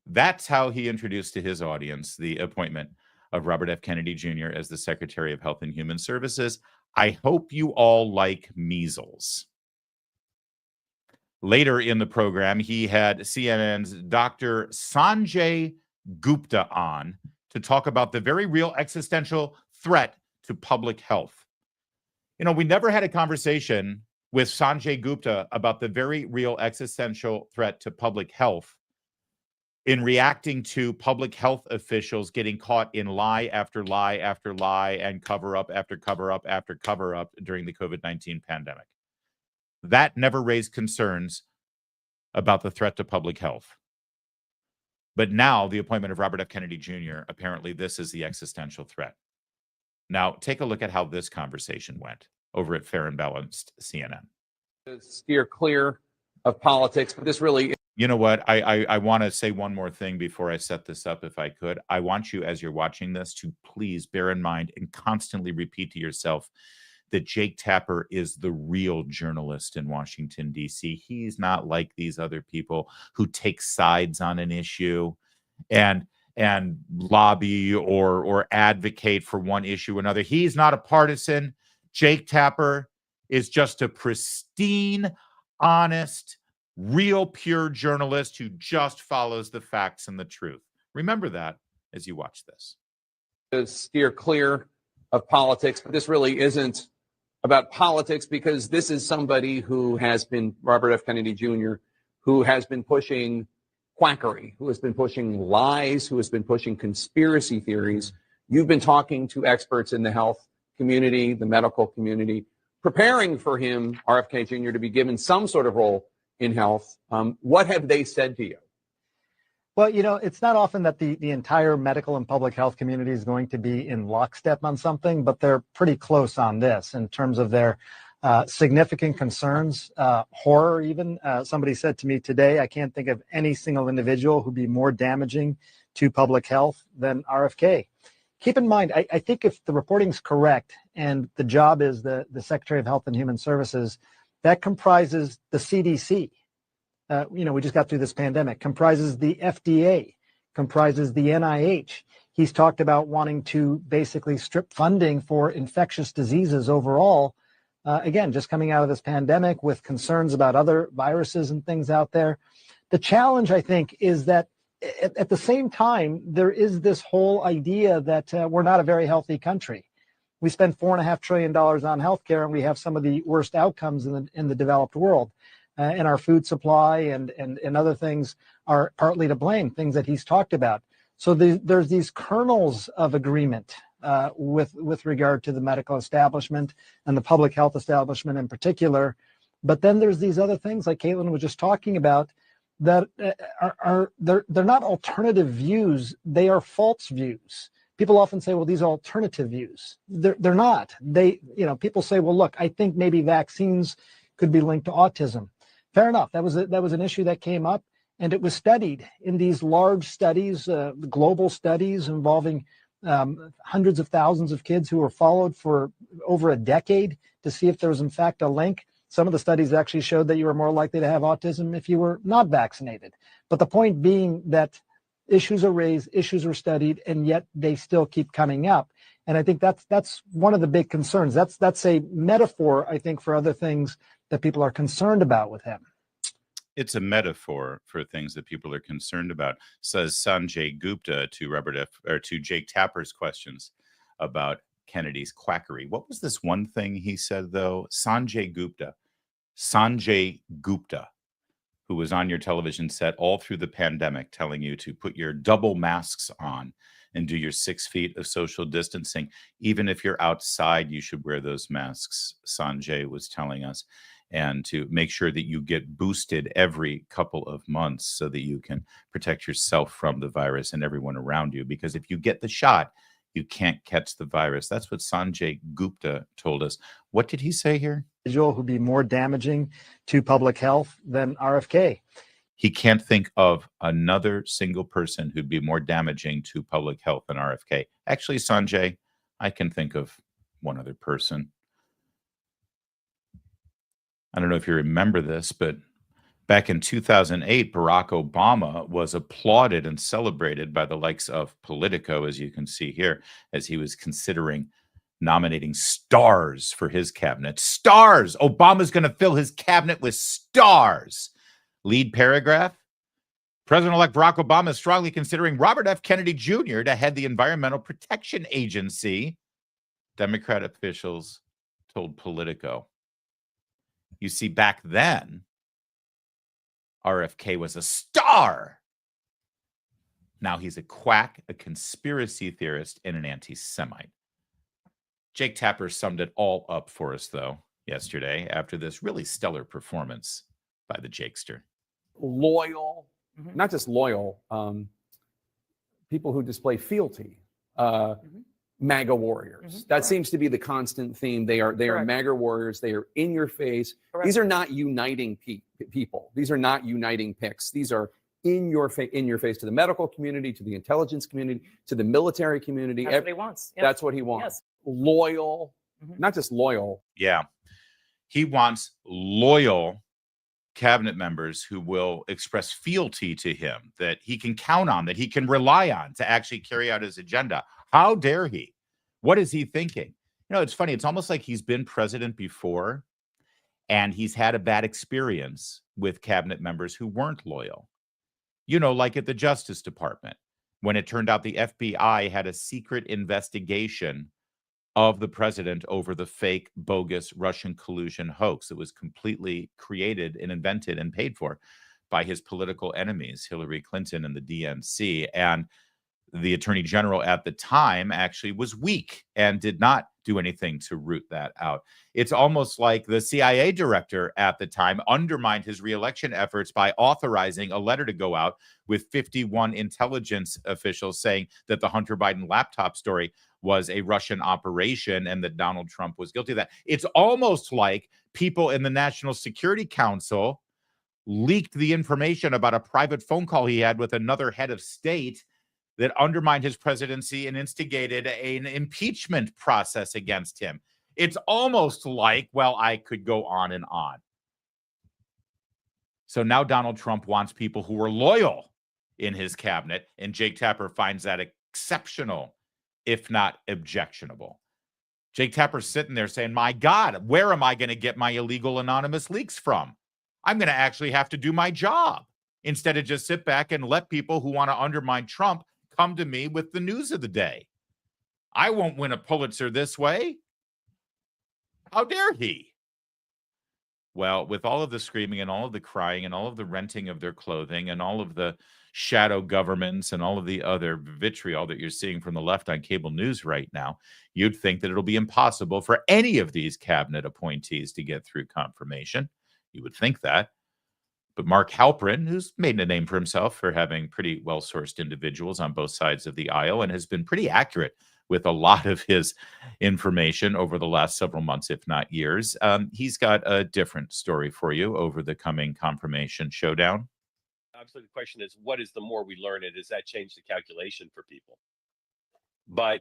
That's how he introduced to his audience the appointment of Robert F. Kennedy Jr. as the Secretary of Health and Human Services. I hope you all like measles. Later in the program, he had CNN's Dr. Sanjay Gupta on to talk about the very real existential threat to public health. We never had a conversation with Sanjay Gupta about the very real existential threat to public health in reacting to public health officials getting caught in lie after lie after lie and cover up after cover up after cover up during the COVID-19 pandemic. That never raised concerns about the threat to public health. But now the appointment of Robert F. Kennedy Jr., apparently this is the existential threat. Now, take a look at how this conversation went over at Fair and Balanced CNN. Steer clear of politics, but this really. You know what? I want to say one more thing before I set this up, if I could. I want you, as you're watching this, to please bear in mind and constantly repeat to yourself that Jake Tapper is the real journalist in Washington, D.C. He's not like these other people who take sides on an issue and lobby or advocate for one issue or another. He's not a partisan. Jake Tapper is just a pristine, honest, real, pure journalist who just follows the facts and the truth. Remember that as you watch this. Steer clear of politics, but this really isn't about politics, because this is somebody who has been, Robert F. Kennedy Jr., who has been pushing quackery, who has been pushing lies, who has been pushing conspiracy theories. You've been talking to experts in the health community, the medical community, preparing for him, RFK Jr., to be given some sort of role in health. What have they said to you? Well, it's not often that the entire medical and public health community is going to be in lockstep on something, but they're pretty close on this in terms of their significant concerns, horror even. Somebody said to me today, I can't think of any single individual who'd be more damaging to public health than RFK. Keep in mind, I think if the reporting's correct and the job is the Secretary of Health and Human Services, that comprises the CDC. We just got through this pandemic, comprises the FDA, comprises the NIH. He's talked about wanting to basically strip funding for infectious diseases overall. Again, just coming out of this pandemic with concerns about other viruses and things out there. The challenge, I think, is that at the same time, there is this whole idea that we're not a very healthy country. We spend $4.5 trillion on healthcare, and we have some of the worst outcomes in the developed world. And our food supply and other things are partly to blame, things that he's talked about. So there's these kernels of agreement with regard to the medical establishment and the public health establishment in particular. But then there's these other things like Caitlin was just talking about that they're not alternative views, they are false views. People often say, well, these are alternative views. They're not. People say, well, look, I think maybe vaccines could be linked to autism. Fair enough. That was an issue that came up, and it was studied in these large studies, global studies involving hundreds of thousands of kids who were followed for over a decade to see if there was in fact a link. Some of the studies actually showed that you were more likely to have autism if you were not vaccinated. But the point being that issues are raised, issues are studied, and yet they still keep coming up. And I think that's one of the big concerns. That's a metaphor, I think, for other things that people are concerned about with him. It's a metaphor for things that people are concerned about, says Sanjay Gupta to Jake Tapper's questions about Kennedy's quackery. What was this one thing he said, though? Sanjay Gupta, who was on your television set all through the pandemic telling you to put your double masks on and do your 6 feet of social distancing. Even if you're outside, you should wear those masks, Sanjay was telling us, and to make sure that you get boosted every couple of months so that you can protect yourself from the virus and everyone around you. Because if you get the shot, you can't catch the virus. That's what Sanjay Gupta told us. What did he say here? Who'd be more damaging to public health than RFK. He can't think of another single person who'd be more damaging to public health than RFK. Actually, Sanjay, I can think of one other person. I don't know if you remember this, but back in 2008, Barack Obama was applauded and celebrated by the likes of Politico, as you can see here, as he was considering nominating stars for his cabinet. Stars! Obama's going to fill his cabinet with stars. Lead paragraph: President-elect Barack Obama is strongly considering Robert F. Kennedy Jr. to head the Environmental Protection Agency, Democrat officials told Politico. You see, back then, RFK was a star. Now he's a quack, a conspiracy theorist, and an anti-Semite. Jake Tapper summed it all up for us, though, yesterday after this really stellar performance by the Jakester. Loyal, not just loyal, people who display fealty, MAGA warriors. That seems to be the constant theme. They are MAGA warriors. They are in your face. These are not uniting people. These are not uniting picks. These are in your face to the medical community, to the intelligence community, to the military community. That's what he wants. Yep. That's what he wants. Yes. Loyal, not just loyal. Yeah. He wants loyal cabinet members who will express fealty to him, that he can count on, that he can rely on to actually carry out his agenda. How dare he? What is he thinking? You know, it's funny. It's almost like he's been president before and he's had a bad experience with cabinet members who weren't loyal. You know, like at the Justice Department, when it turned out the FBI had a secret investigation of the president over the fake, bogus Russian collusion hoax that was completely created and invented and paid for by his political enemies, Hillary Clinton and the DNC. And the attorney general at the time actually was weak and did not do anything to root that out. It's almost like the CIA director at the time undermined his reelection efforts by authorizing a letter to go out with 51 intelligence officials saying that the Hunter Biden laptop story was a Russian operation and that Donald Trump was guilty of that. It's almost like people in the National Security Council leaked the information about a private phone call he had with another head of state that undermined his presidency and instigated an impeachment process against him. It's almost like, well, I could go on and on. So now Donald Trump wants people who are loyal in his cabinet, and Jake Tapper finds that exceptional, if not objectionable. Jake Tapper's sitting there saying, my God, where am I going to get my illegal anonymous leaks from? I'm going to actually have to do my job instead of just sit back and let people who want to undermine Trump come to me with the news of the day. I won't win a Pulitzer this way. How dare he? Well, with all of the screaming and all of the crying and all of the renting of their clothing and all of the shadow governments and all of the other vitriol that you're seeing from the left on cable news right now, you'd think that it'll be impossible for any of these cabinet appointees to get through confirmation. You would think that. But Mark Halperin, who's made a name for himself for having pretty well-sourced individuals on both sides of the aisle and has been pretty accurate with a lot of his information over the last several months, if not years, he's got a different story for you over the coming confirmation showdown. Obviously, the question is, what is the more we learn it? Does that change the calculation for people? But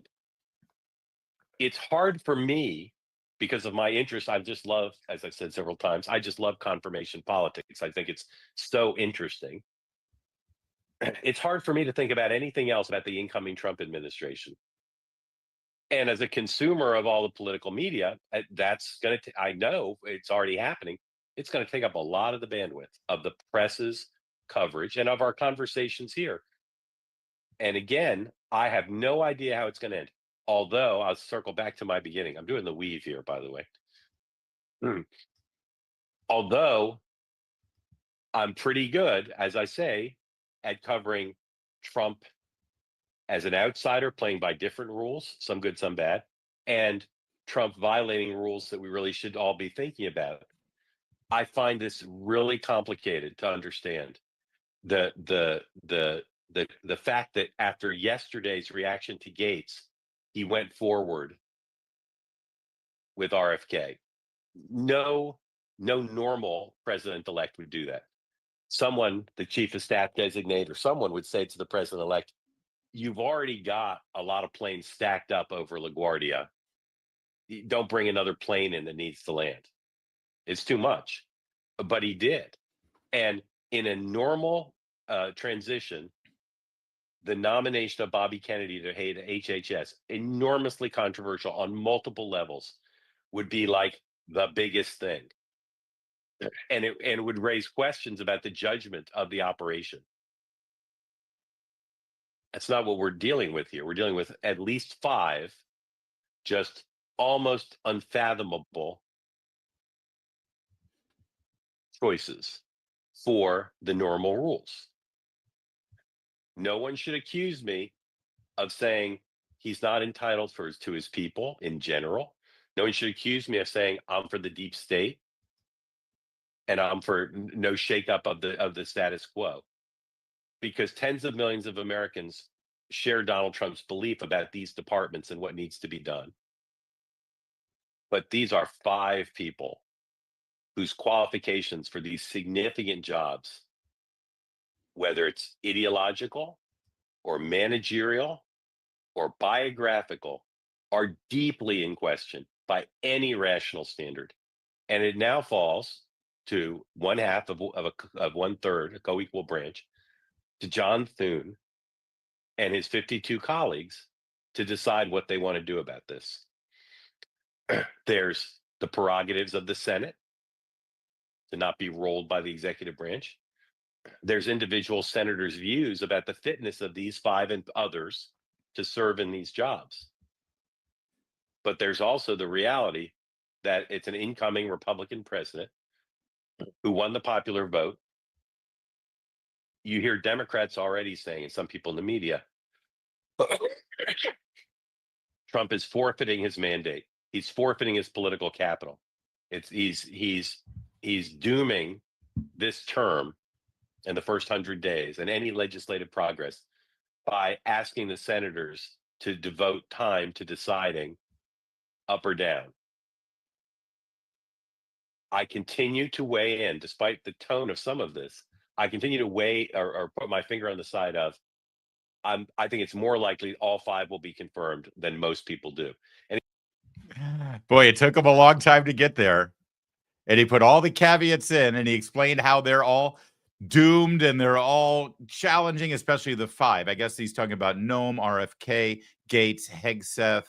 it's hard for me because of my interest. I just love, as I said several times, I just love confirmation politics. I think it's so interesting. It's hard for me to think about anything else about the incoming Trump administration. And as a consumer of all the political media, that's going to, I know it's already happening. It's going to take up a lot of the bandwidth of the press's coverage and of our conversations here. And again, I have no idea how it's going to end. Although I'll circle back to my beginning. I'm doing the weave here, by the way. Although I'm pretty good, as I say, at covering Trump as an outsider playing by different rules, some good, some bad, and Trump violating rules that we really should all be thinking about. I find this really complicated to understand. The fact that after yesterday's reaction to Gates, he went forward with RFK. No normal president-elect would do that. Someone, the chief of staff designate, or someone would say to the president-elect, you've already got a lot of planes stacked up over LaGuardia. Don't bring another plane in that needs to land. It's too much. But he did. And in a normal transition, the nomination of Bobby Kennedy to head HHS, enormously controversial on multiple levels, would be like the biggest thing. And it would raise questions about the judgment of the operation. That's not what we're dealing with here. We're dealing with at least 5 just almost unfathomable choices for the normal rules. No one should accuse me of saying he's not entitled to his people in general. No one should accuse me of saying I'm for the deep state and I'm for no shakeup of the status quo. Because tens of millions of Americans share Donald Trump's belief about these departments and what needs to be done. But these are 5 people whose qualifications for these significant jobs, whether it's ideological or managerial or biographical, are deeply in question by any rational standard. And it now falls to 1/2 of 1/3, a co-equal branch, to John Thune and his 52 colleagues to decide what they want to do about this. There's the prerogatives of the Senate to not be rolled by the executive branch. There's individual senators' views about the fitness of these 5 and others to serve in these jobs. But there's also the reality that it's an incoming Republican president who won the popular vote. You hear Democrats already saying, and some people in the media, Trump is forfeiting his mandate. He's forfeiting his political capital. He's dooming this term in the first 100 days and any legislative progress by asking the senators to devote time to deciding up or down. I continue to weigh in, despite the tone of some of this. I continue to weigh or put my finger on the side of, I think it's more likely all 5 will be confirmed than most people do. And boy, it took him a long time to get there. And he put all the caveats in and he explained how they're all doomed and they're all challenging, especially the 5. I guess he's talking about Noem, RFK, Gates, Hegseth.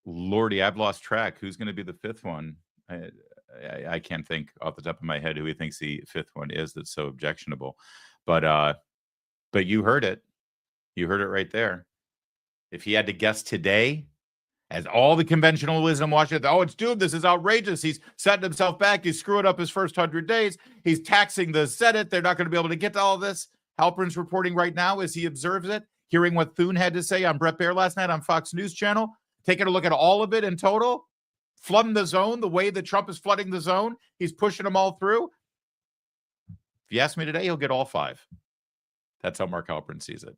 Lordy, I've lost track. Who's going to be the 5th one? I can't think off the top of my head who he thinks the 5th one is that's so objectionable. But you heard it. You heard it right there. If he had to guess today, as all the conventional wisdom watching, oh, it's doomed. This is outrageous. He's setting himself back. He's screwing up his first 100 days. He's taxing the Senate. They're not going to be able to get to all this. Halpern's reporting right now as he observes it, hearing what Thune had to say on Brett Baier last night on Fox News Channel, taking a look at all of it in total, flooding the zone the way that Trump is flooding the zone. He's pushing them all through. If you ask me today, he'll get all 5. That's how Mark Halpern sees it.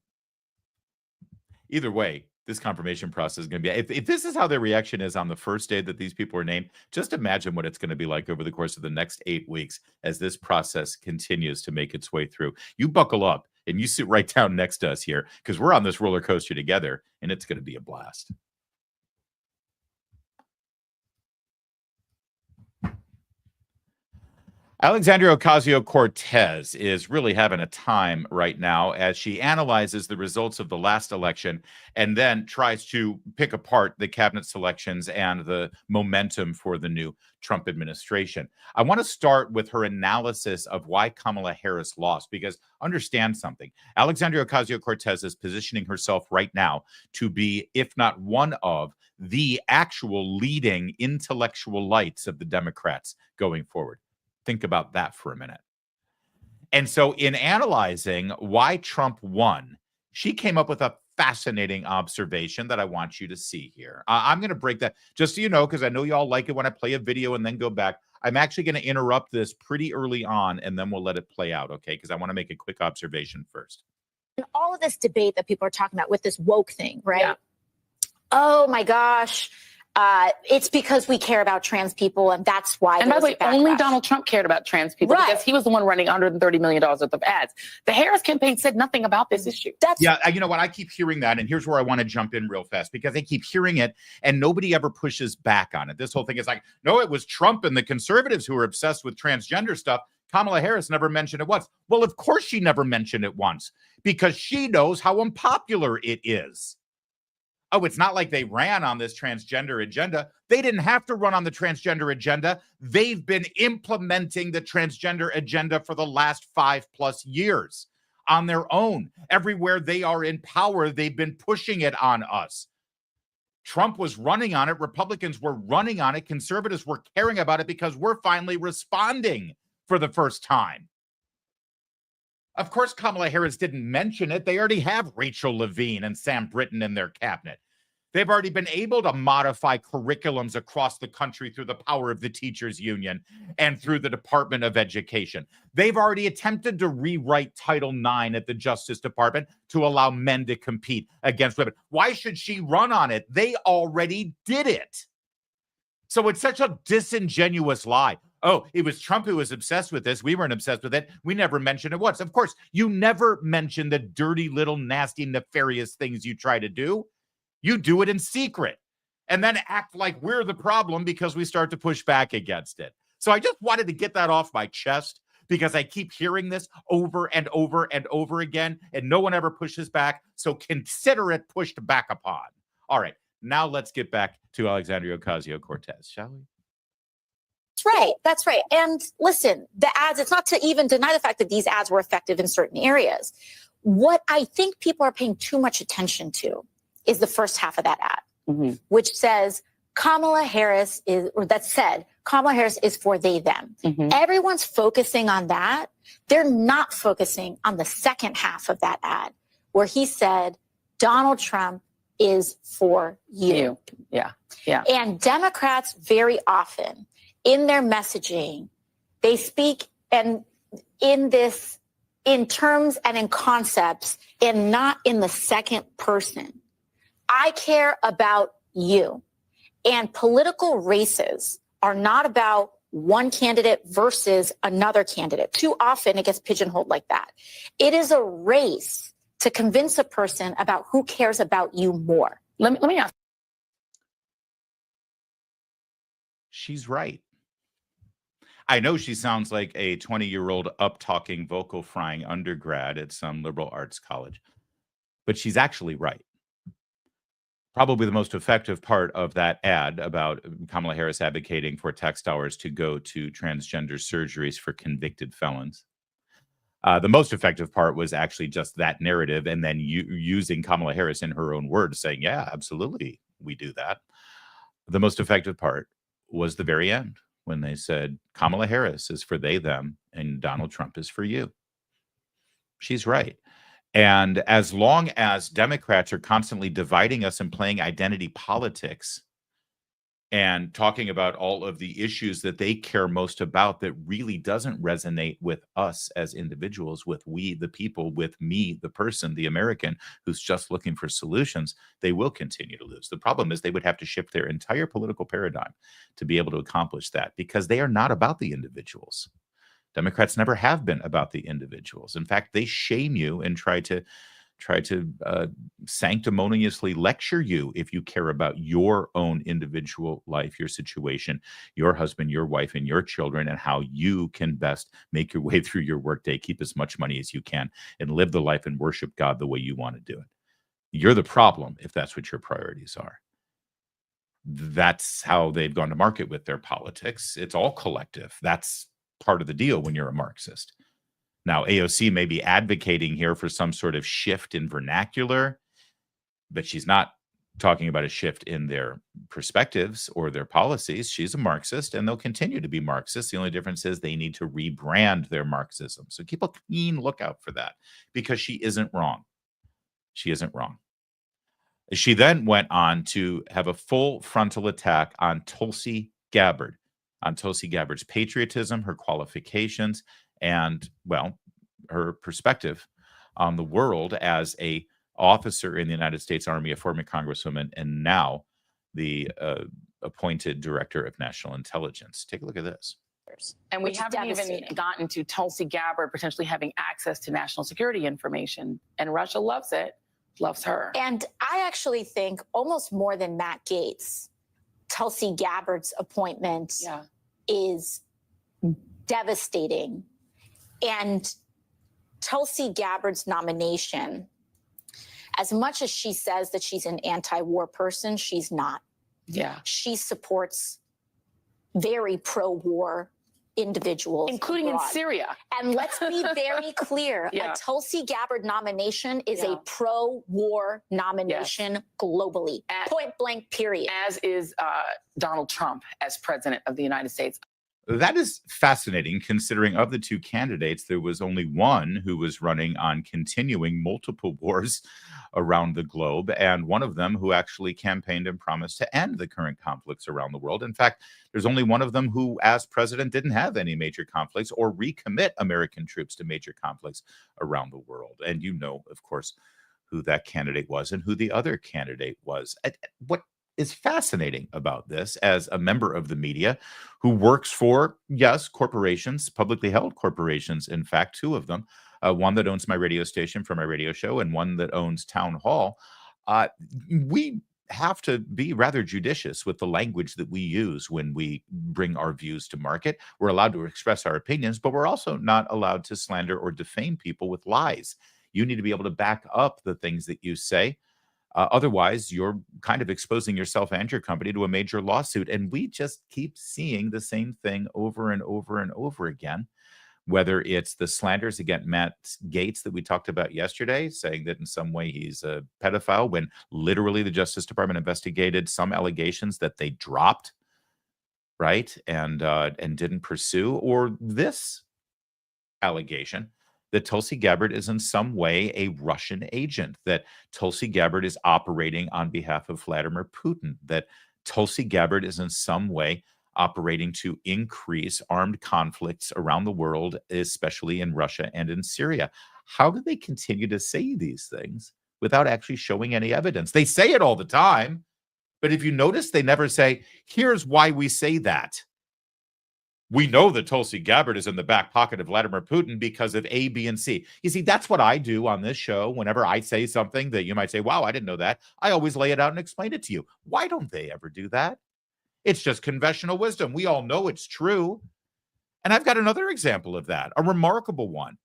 Either way, this confirmation process is going to be, if this is how their reaction is on the first day that these people are named, just imagine what it's going to be like over the course of the next 8 weeks as this process continues to make its way through. You buckle up and you sit right down next to us here because we're on this roller coaster together and it's going to be a blast. Alexandria Ocasio-Cortez is really having a time right now as she analyzes the results of the last election and then tries to pick apart the cabinet selections and the momentum for the new Trump administration. I want to start with her analysis of why Kamala Harris lost, because understand something. Alexandria Ocasio-Cortez is positioning herself right now to be, if not one of, the actual leading intellectual lights of the Democrats going forward. Think about that for a minute. And so in analyzing why Trump won, she came up with a fascinating observation that I want you to see here. I'm going to break that just so you know, because I know you all like it when I play a video and then go back. I'm actually going to interrupt this pretty early on, and then we'll let it play out, okay? Because I want to make a quick observation first. All of this debate that people are talking about with this woke thing, right? Yeah. Oh my gosh. It's because we care about trans people, and that's why. And by the way, only Donald Trump cared about trans people because he was the one running $130 million worth of ads. The Harris campaign said nothing about this issue. Yeah, you know what? I keep hearing that, and here's where I want to jump in real fast because I keep hearing it, and nobody ever pushes back on it. This whole thing is like, no, it was Trump and the conservatives who were obsessed with transgender stuff. Kamala Harris never mentioned it once. Well, of course she never mentioned it once because she knows how unpopular it is. Oh, it's not like they ran on this transgender agenda. They didn't have to run on the transgender agenda. They've been implementing the transgender agenda for the last 5+ years on their own. Everywhere they are in power, they've been pushing it on us. Trump was running on it. Republicans were running on it. Conservatives were caring about it because we're finally responding for the first time. Of course, Kamala Harris didn't mention it. They already have Rachel Levine and Sam Brinton in their cabinet. They've already been able to modify curriculums across the country through the power of the teachers union and through the Department of Education. They've already attempted to rewrite Title IX at the Justice Department to allow men to compete against women. Why should she run on it? They already did it. So it's such a disingenuous lie. Oh, it was Trump who was obsessed with this. We weren't obsessed with it. We never mentioned it once. Of course, you never mention the dirty little nasty nefarious things you try to do. You do it in secret and then act like we're the problem because we start to push back against it. So I just wanted to get that off my chest because I keep hearing this over and over and over again, and no one ever pushes back. So consider it pushed back upon. All right, now let's get back to Alexandria Ocasio-Cortez, shall we? That's right. And listen, the ads, it's not to even deny the fact that these ads were effective in certain areas. What I think people are paying too much attention to is the first half of that ad, which says Kamala Harris is, or that said, Kamala Harris is for they, them. Everyone's focusing on that. They're not focusing on the second half of that ad, where he said, Donald Trump is for you. Yeah. And Democrats very often in their messaging, they speak and in terms and in concepts and not in the second person. I care about you. And political races are not about one candidate versus another candidate. Too often it gets pigeonholed like that. It is a race to convince a person about who cares about you more. Let me ask. She's right. I know she sounds like a 20-year-old up-talking vocal frying undergrad at some liberal arts college, but she's actually right. Probably the most effective part of that ad about Kamala Harris advocating for tax dollars to go to transgender surgeries for convicted felons. The most effective part was actually just that narrative and then using Kamala Harris in her own words saying, yeah, absolutely, we do that. The most effective part was the very end when they said Kamala Harris is for they, them, and Donald Trump is for you. She's right. And as long as Democrats are constantly dividing us and playing identity politics and talking about all of the issues that they care most about that really doesn't resonate with us as individuals, with we, the people, with me, the person, the American who's just looking for solutions, they will continue to lose. The problem is they would have to shift their entire political paradigm to be able to accomplish that because they are not about the individuals. Democrats never have been about the individuals. In fact, they shame you and try to try to sanctimoniously lecture you if you care about your own individual life, your situation, your husband, your wife, and your children, and how you can best make your way through your workday, keep as much money as you can, and live the life and worship God the way you want to do it. You're the problem if that's what your priorities are. That's how they've gone to market with their politics. It's all collective. That's part of the deal when you're a Marxist. Now, AOC may be advocating here for some sort of shift in vernacular, but she's not talking about a shift in their perspectives or their policies. She's a Marxist, and they'll continue to be Marxists. The only difference is they need to rebrand their Marxism. So keep a keen lookout for that, because she isn't wrong. She isn't wrong. She then went on to have a full frontal attack on Tulsi Gabbard, on Tulsi Gabbard's patriotism, her qualifications, and, well, her perspective on the world as a officer in the United States Army, a former congresswoman, and now the appointed director of national intelligence. Take a look at this. And we haven't even gotten to Tulsi Gabbard potentially having access to national security information. And Russia loves it, loves her. And I actually think almost more than Matt Gaetz, Tulsi Gabbard's appointment is devastating. And Tulsi Gabbard's nomination, as much as she says that she's an anti-war person, she's not. Yeah. She supports very pro-war individuals. Including in Syria. And let's be very clear, a Tulsi Gabbard nomination is a pro-war nomination globally. Point blank, period. As is Donald Trump as president of the United States. That is fascinating, considering of the two candidates, there was only one who was running on continuing multiple wars around the globe, and one of them who actually campaigned and promised to end the current conflicts around the world. In fact, there's only one of them who, as president, didn't have any major conflicts or recommit American troops to major conflicts around the world. And you know, of course, who that candidate was and who the other candidate was. What is fascinating about this, as a member of the media who works for, yes, corporations, publicly held corporations, in fact, two of them, one that owns my radio station for my radio show and one that owns Town Hall, we have to be rather judicious with the language that we use when we bring our views to market. We're allowed to express our opinions, but we're also not allowed to slander or defame people with lies. You need to be able to back up the things that you say. Otherwise, you're kind of exposing yourself and your company to a major lawsuit. And we just keep seeing the same thing over and over and over again, whether it's the slanders against Matt Gaetz that we talked about yesterday, saying that in some way he's a pedophile, when literally the Justice Department investigated some allegations that they dropped, right, and didn't pursue, or this allegation that Tulsi Gabbard is in some way a Russian agent, that Tulsi Gabbard is operating on behalf of Vladimir Putin, that Tulsi Gabbard is in some way operating to increase armed conflicts around the world, especially in Russia and in Syria. How do they continue to say these things without actually showing any evidence? They say it all the time, but if you notice, they never say, here's why we say that. We know that Tulsi Gabbard is in the back pocket of Vladimir Putin because of A, B, and C. You see, that's what I do on this show. Whenever I say something that you might say, wow, I didn't know that, I always lay it out and explain it to you. Why don't they ever do that? It's just conventional wisdom. We all know it's true. And I've got another example of that, a remarkable one.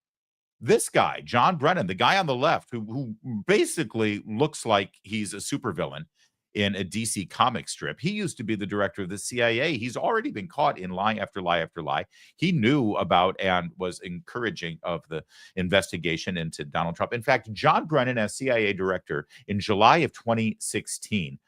This guy, John Brennan, the guy on the left, who basically looks like he's a supervillain in a DC comic strip. He used to be the director of the CIA. He's already been caught in lie after lie after lie. He knew about and was encouraging of the investigation into Donald Trump. In fact, John Brennan, as CIA director in July of 2016,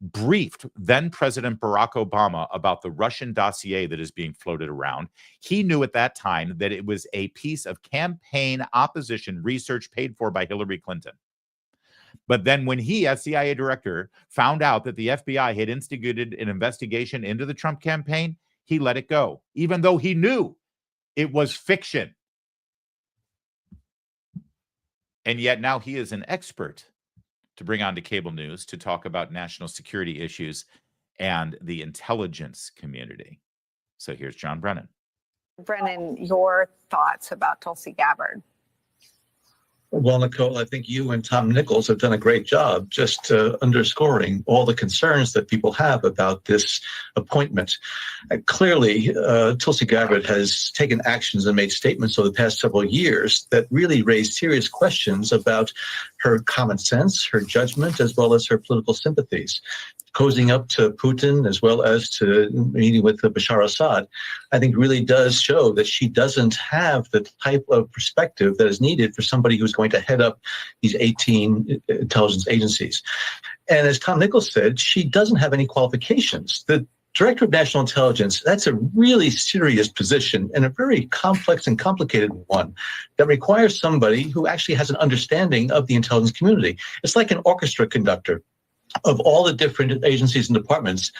briefed then President Barack Obama about the Russian dossier that is being floated around. He knew at that time that it was a piece of campaign opposition research paid for by Hillary Clinton. But then when he, as CIA director, found out that the FBI had instigated an investigation into the Trump campaign, he let it go, even though he knew it was fiction. And yet now he is an expert to bring on to cable news to talk about national security issues and the intelligence community. So here's John Brennan. Brennan, your thoughts about Tulsi Gabbard? Well, Nicole, I think you and Tom Nichols have done a great job just underscoring all the concerns that people have about this appointment. Clearly, Tulsi Gabbard has taken actions and made statements over the past several years that really raise serious questions about her common sense, her judgment, as well as her political sympathies. Cozying up to Putin as well as to meeting with Bashar Assad, I think really does show that she doesn't have the type of perspective that is needed for somebody who's going to head up these 18 intelligence agencies. And as Tom Nichols said, she doesn't have any qualifications. The Director of National Intelligence, that's a really serious position and a very complex and complicated one that requires somebody who actually has an understanding of the intelligence community. It's like an orchestra conductor of all the different agencies and departments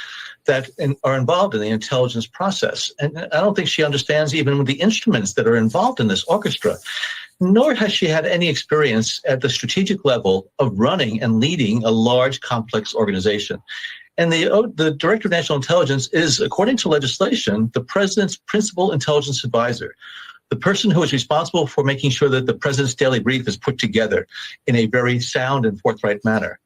that are involved in the intelligence process. And I don't think she understands even the instruments that are involved in this orchestra, nor has she had any experience at the strategic level of running and leading a large, complex organization. And the Director of National Intelligence is, according to legislation, the president's principal intelligence advisor, the person who is responsible for making sure that the president's daily brief is put together in a very sound and forthright manner,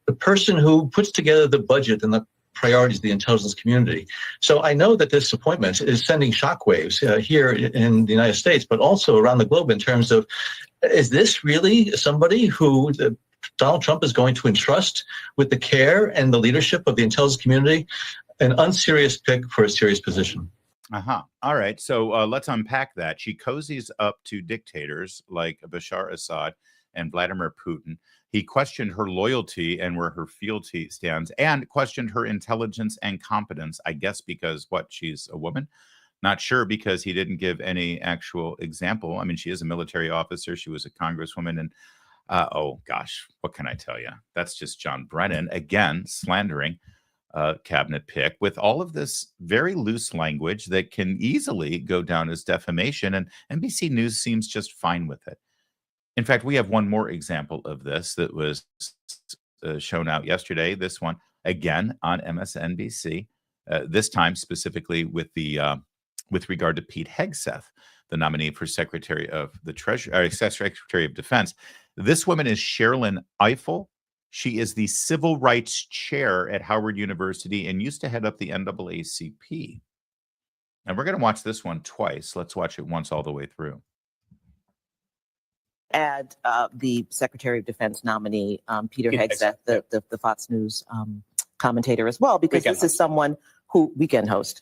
the person who puts together the budget and the priorities of the intelligence community. So I know that this appointment is sending shockwaves here in the United States, but also around the globe in terms of, is this really somebody who Donald Trump is going to entrust with the care and the leadership of the intelligence community? An unserious pick for a serious position. All right. So let's unpack that. She cozies up to dictators like Bashar Assad and Vladimir Putin. He questioned her loyalty and where her fealty stands, and questioned her intelligence and competence, I guess because, she's a woman? Not sure, because he didn't give any actual example. I mean, she is a military officer. She was a congresswoman. And, oh, gosh, what can I tell you? That's just John Brennan, again, slandering cabinet pick with all of this very loose language that can easily go down as defamation. And NBC News seems just fine with it. In fact, we have one more example of this that was shown out yesterday. This one, again, on MSNBC, this time specifically with regard to Pete Hegseth, the nominee for Secretary of the Treasury, Secretary of Defense. This woman is Sherrilyn Ifill. She is the Civil Rights Chair at Howard University and used to head up the NAACP. And we're going to watch this one twice. Let's watch it once all the way through. Add the Secretary of Defense nominee, Peter Hegseth, the Fox News commentator as well, because this is someone who, weekend host,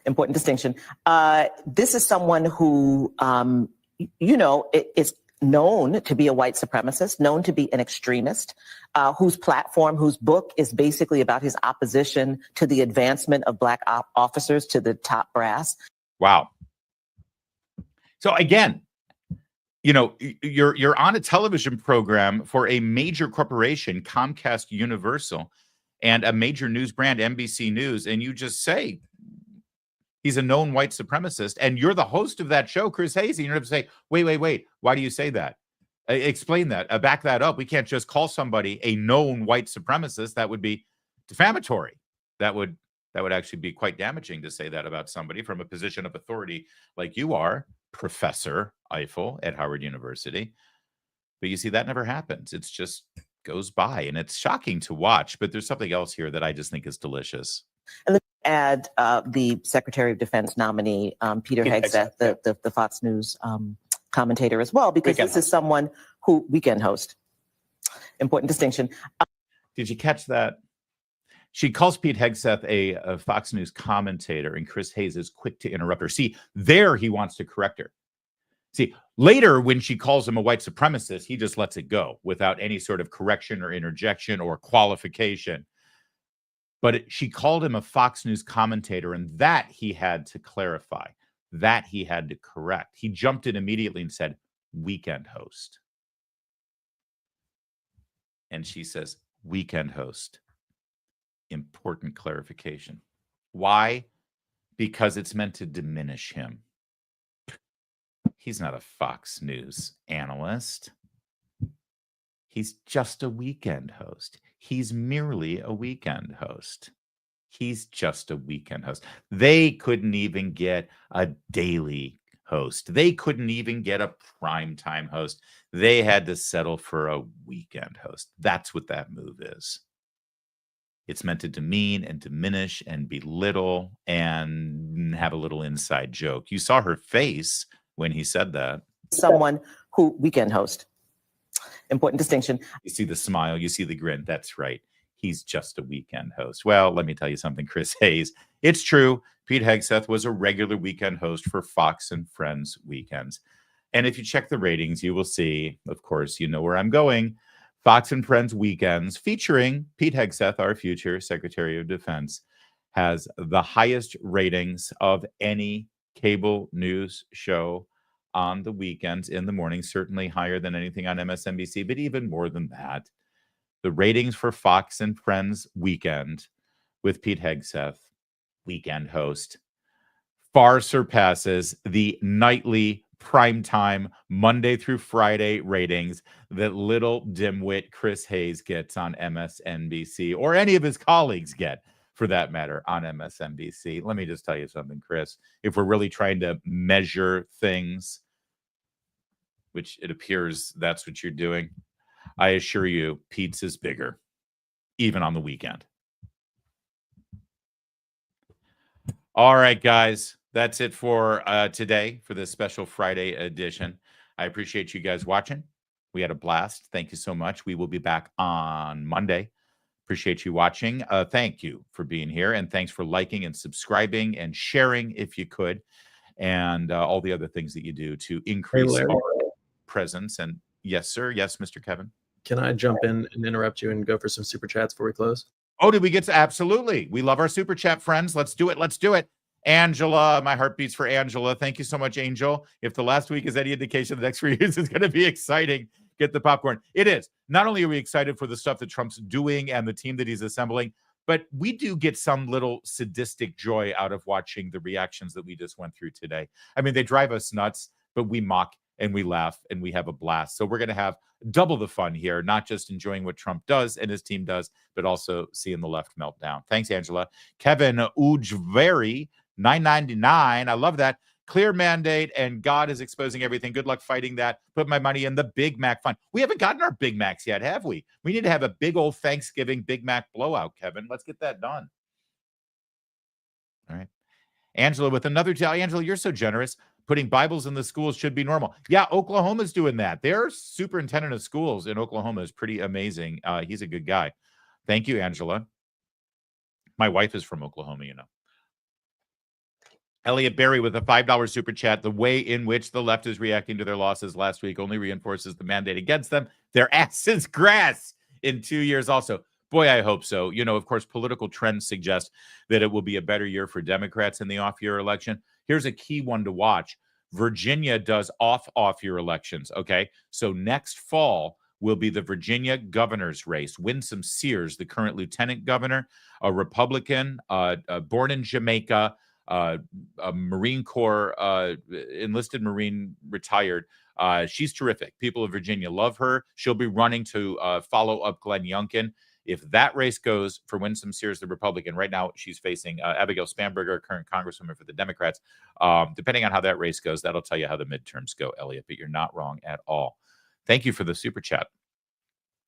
important distinction. This is someone who, is known to be a white supremacist, known to be an extremist, whose platform, whose book is basically about his opposition to the advancement of Black officers to the top brass. Wow. So again, you're on a television program for a major corporation, Comcast Universal, and a major news brand, NBC News, and you just say he's a known white supremacist, and you're the host of that show, Chris Hayes, and you're going to say, wait, why do you say that? Explain that. Back that up. We can't just call somebody a known white supremacist. That would be defamatory. That would actually be quite damaging to say that about somebody from a position of authority like you are, Professor Ifill at Howard University. But you see, that never happens. It's just goes by, and it's shocking to watch. But there's something else here that I just think is delicious. And let's add the Secretary of Defense nominee, Peter Hegseth, the Fox News commentator as well, because this is someone who, weekend host, important distinction. Did you catch that? She calls Pete Hegseth a Fox News commentator, and Chris Hayes is quick to interrupt her. See, there he wants to correct her. See, later when she calls him a white supremacist, he just lets it go without any sort of correction or interjection or qualification. But she called him a Fox News commentator, and that he had to clarify, that he had to correct. He jumped in immediately and said, weekend host. And she says, weekend host. Important clarification. Why? Because it's meant to diminish him. He's not a Fox News analyst. He's just a weekend host. He's merely a weekend host. He's just a weekend host. They couldn't even get a daily host. They couldn't even get a primetime host. They had to settle for a weekend host. That's what that move is. It's meant to demean and diminish and belittle and have a little inside joke. You saw her face when he said that. Someone who weekend host. Important distinction. You see the smile, you see the grin. That's right. He's just a weekend host. Well, let me tell you something, Chris Hayes. It's true. Pete Hegseth was a regular weekend host for Fox and Friends weekends. And if you check the ratings, you will see, of course, you know where I'm going. Fox and Friends weekends featuring Pete Hegseth, our future Secretary of Defense, has the highest ratings of any cable news show on the weekends in the morning, certainly higher than anything on MSNBC, but even more than that. The ratings for Fox and Friends weekend with Pete Hegseth, weekend host, far surpasses the nightly primetime Monday through Friday ratings that little dimwit Chris Hayes gets on MSNBC, or any of his colleagues get, for that matter, on MSNBC. Let me just tell you something, Chris. If we're really trying to measure things, which it appears that's what you're doing, I assure you, Pete's is bigger, even on the weekend. All right, guys. That's it for today for this special Friday edition. I appreciate you guys watching. We had a blast. Thank you so much. We will be back on Monday. Appreciate you watching. Thank you for being here. And thanks for liking and subscribing and sharing if you could. And all the other things that you do to increase Larry. our presence. And yes, sir. Yes, Mr. Kevin. Can I jump in and interrupt you and go for some super chats before we close? Oh, did we get to? Absolutely. We love our super chat friends. Let's do it. Let's do it. Angela, my heart beats for Angela. Thank you so much, Angel. If the last week is any indication, the next 3 years is going to be exciting. Get the popcorn. It is. Not only are we excited for the stuff that Trump's doing and the team that he's assembling, but we do get some little sadistic joy out of watching the reactions that we just went through today. I mean, they drive us nuts, but we mock and we laugh and we have a blast. So we're going to have double the fun here, not just enjoying what Trump does and his team does, but also seeing the left meltdown. Thanks, Angela. Kevin Ujveri, $9.99. I love that. Clear mandate, and God is exposing everything. Good luck fighting that. Put my money in the Big Mac fund. We haven't gotten our Big Macs yet, have we? We need to have a big old Thanksgiving Big Mac blowout, Kevin. Let's get that done. All right. Angela with another tell. Angela, you're so generous. Putting Bibles in the schools should be normal. Yeah, Oklahoma's doing that. Their superintendent of schools in Oklahoma is pretty amazing. He's a good guy. Thank you, Angela. My wife is from Oklahoma, you know. Elliot Berry with a $5 super chat. The way in which the left is reacting to their losses last week only reinforces the mandate against them. Their ass is grass in 2 years also. Boy, I hope so. You know, of course, political trends suggest that it will be a better year for Democrats in the off-year election. Here's a key one to watch. Virginia does off-year elections, okay? So next fall will be the Virginia governor's race. Winsome Sears, the current lieutenant governor, a Republican, born in Jamaica, a Marine Corps, enlisted Marine, retired. She's terrific. People of Virginia love her. She'll be running to follow up Glenn Youngkin. If that race goes for Winsome Sears, the Republican, right now she's facing Abigail Spanberger, current Congresswoman for the Democrats. Depending on how that race goes, that'll tell you how the midterms go, Elliot, but you're not wrong at all. Thank you for the super chat.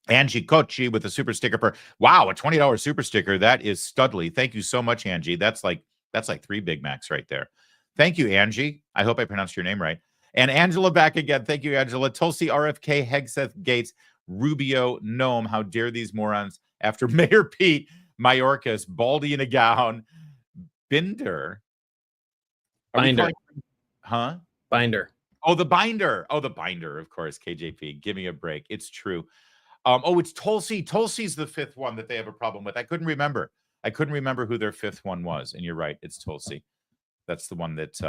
Angie Kochi with a super sticker. Wow, a $20 super sticker. That is studly. Thank you so much, Angie. That's like 3 Big Macs right there. Thank you, Angie. I hope I pronounced your name right. And Angela back again. Thank you, Angela. Tulsi, RFK, Hegseth, Gates, Rubio, Noam. How dare these morons? After Mayor Pete, Mayorkas, Baldy in a gown, Binder. Binder. Huh? Binder. Oh, the binder. Oh, the binder, of course. KJP. Give me a break. It's true. It's Tulsi. Tulsi's the 5th one that they have a problem with. I couldn't remember who their 5th one was. And you're right. It's Tulsi. That's the one that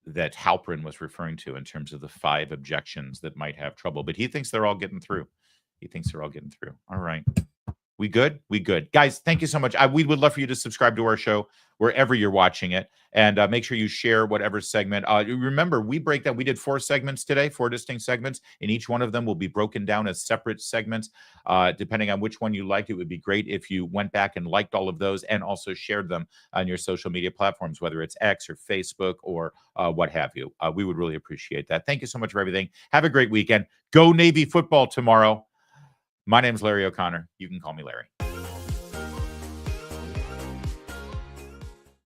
that Halperin was referring to in terms of the 5 objections that might have trouble. But he thinks they're all getting through. All right. We good? We good. Guys, thank you so much. We would love for you to subscribe to our show wherever you're watching it. And make sure you share whatever segment. Remember, we break down. We did 4 segments today, 4 distinct segments. And each one of them will be broken down as separate segments. Depending on which one you liked, it would be great if you went back and liked all of those and also shared them on your social media platforms, whether it's X or Facebook or what have you. We would really appreciate that. Thank you so much for everything. Have a great weekend. Go Navy football tomorrow. My name is Larry O'Connor. You can call me Larry.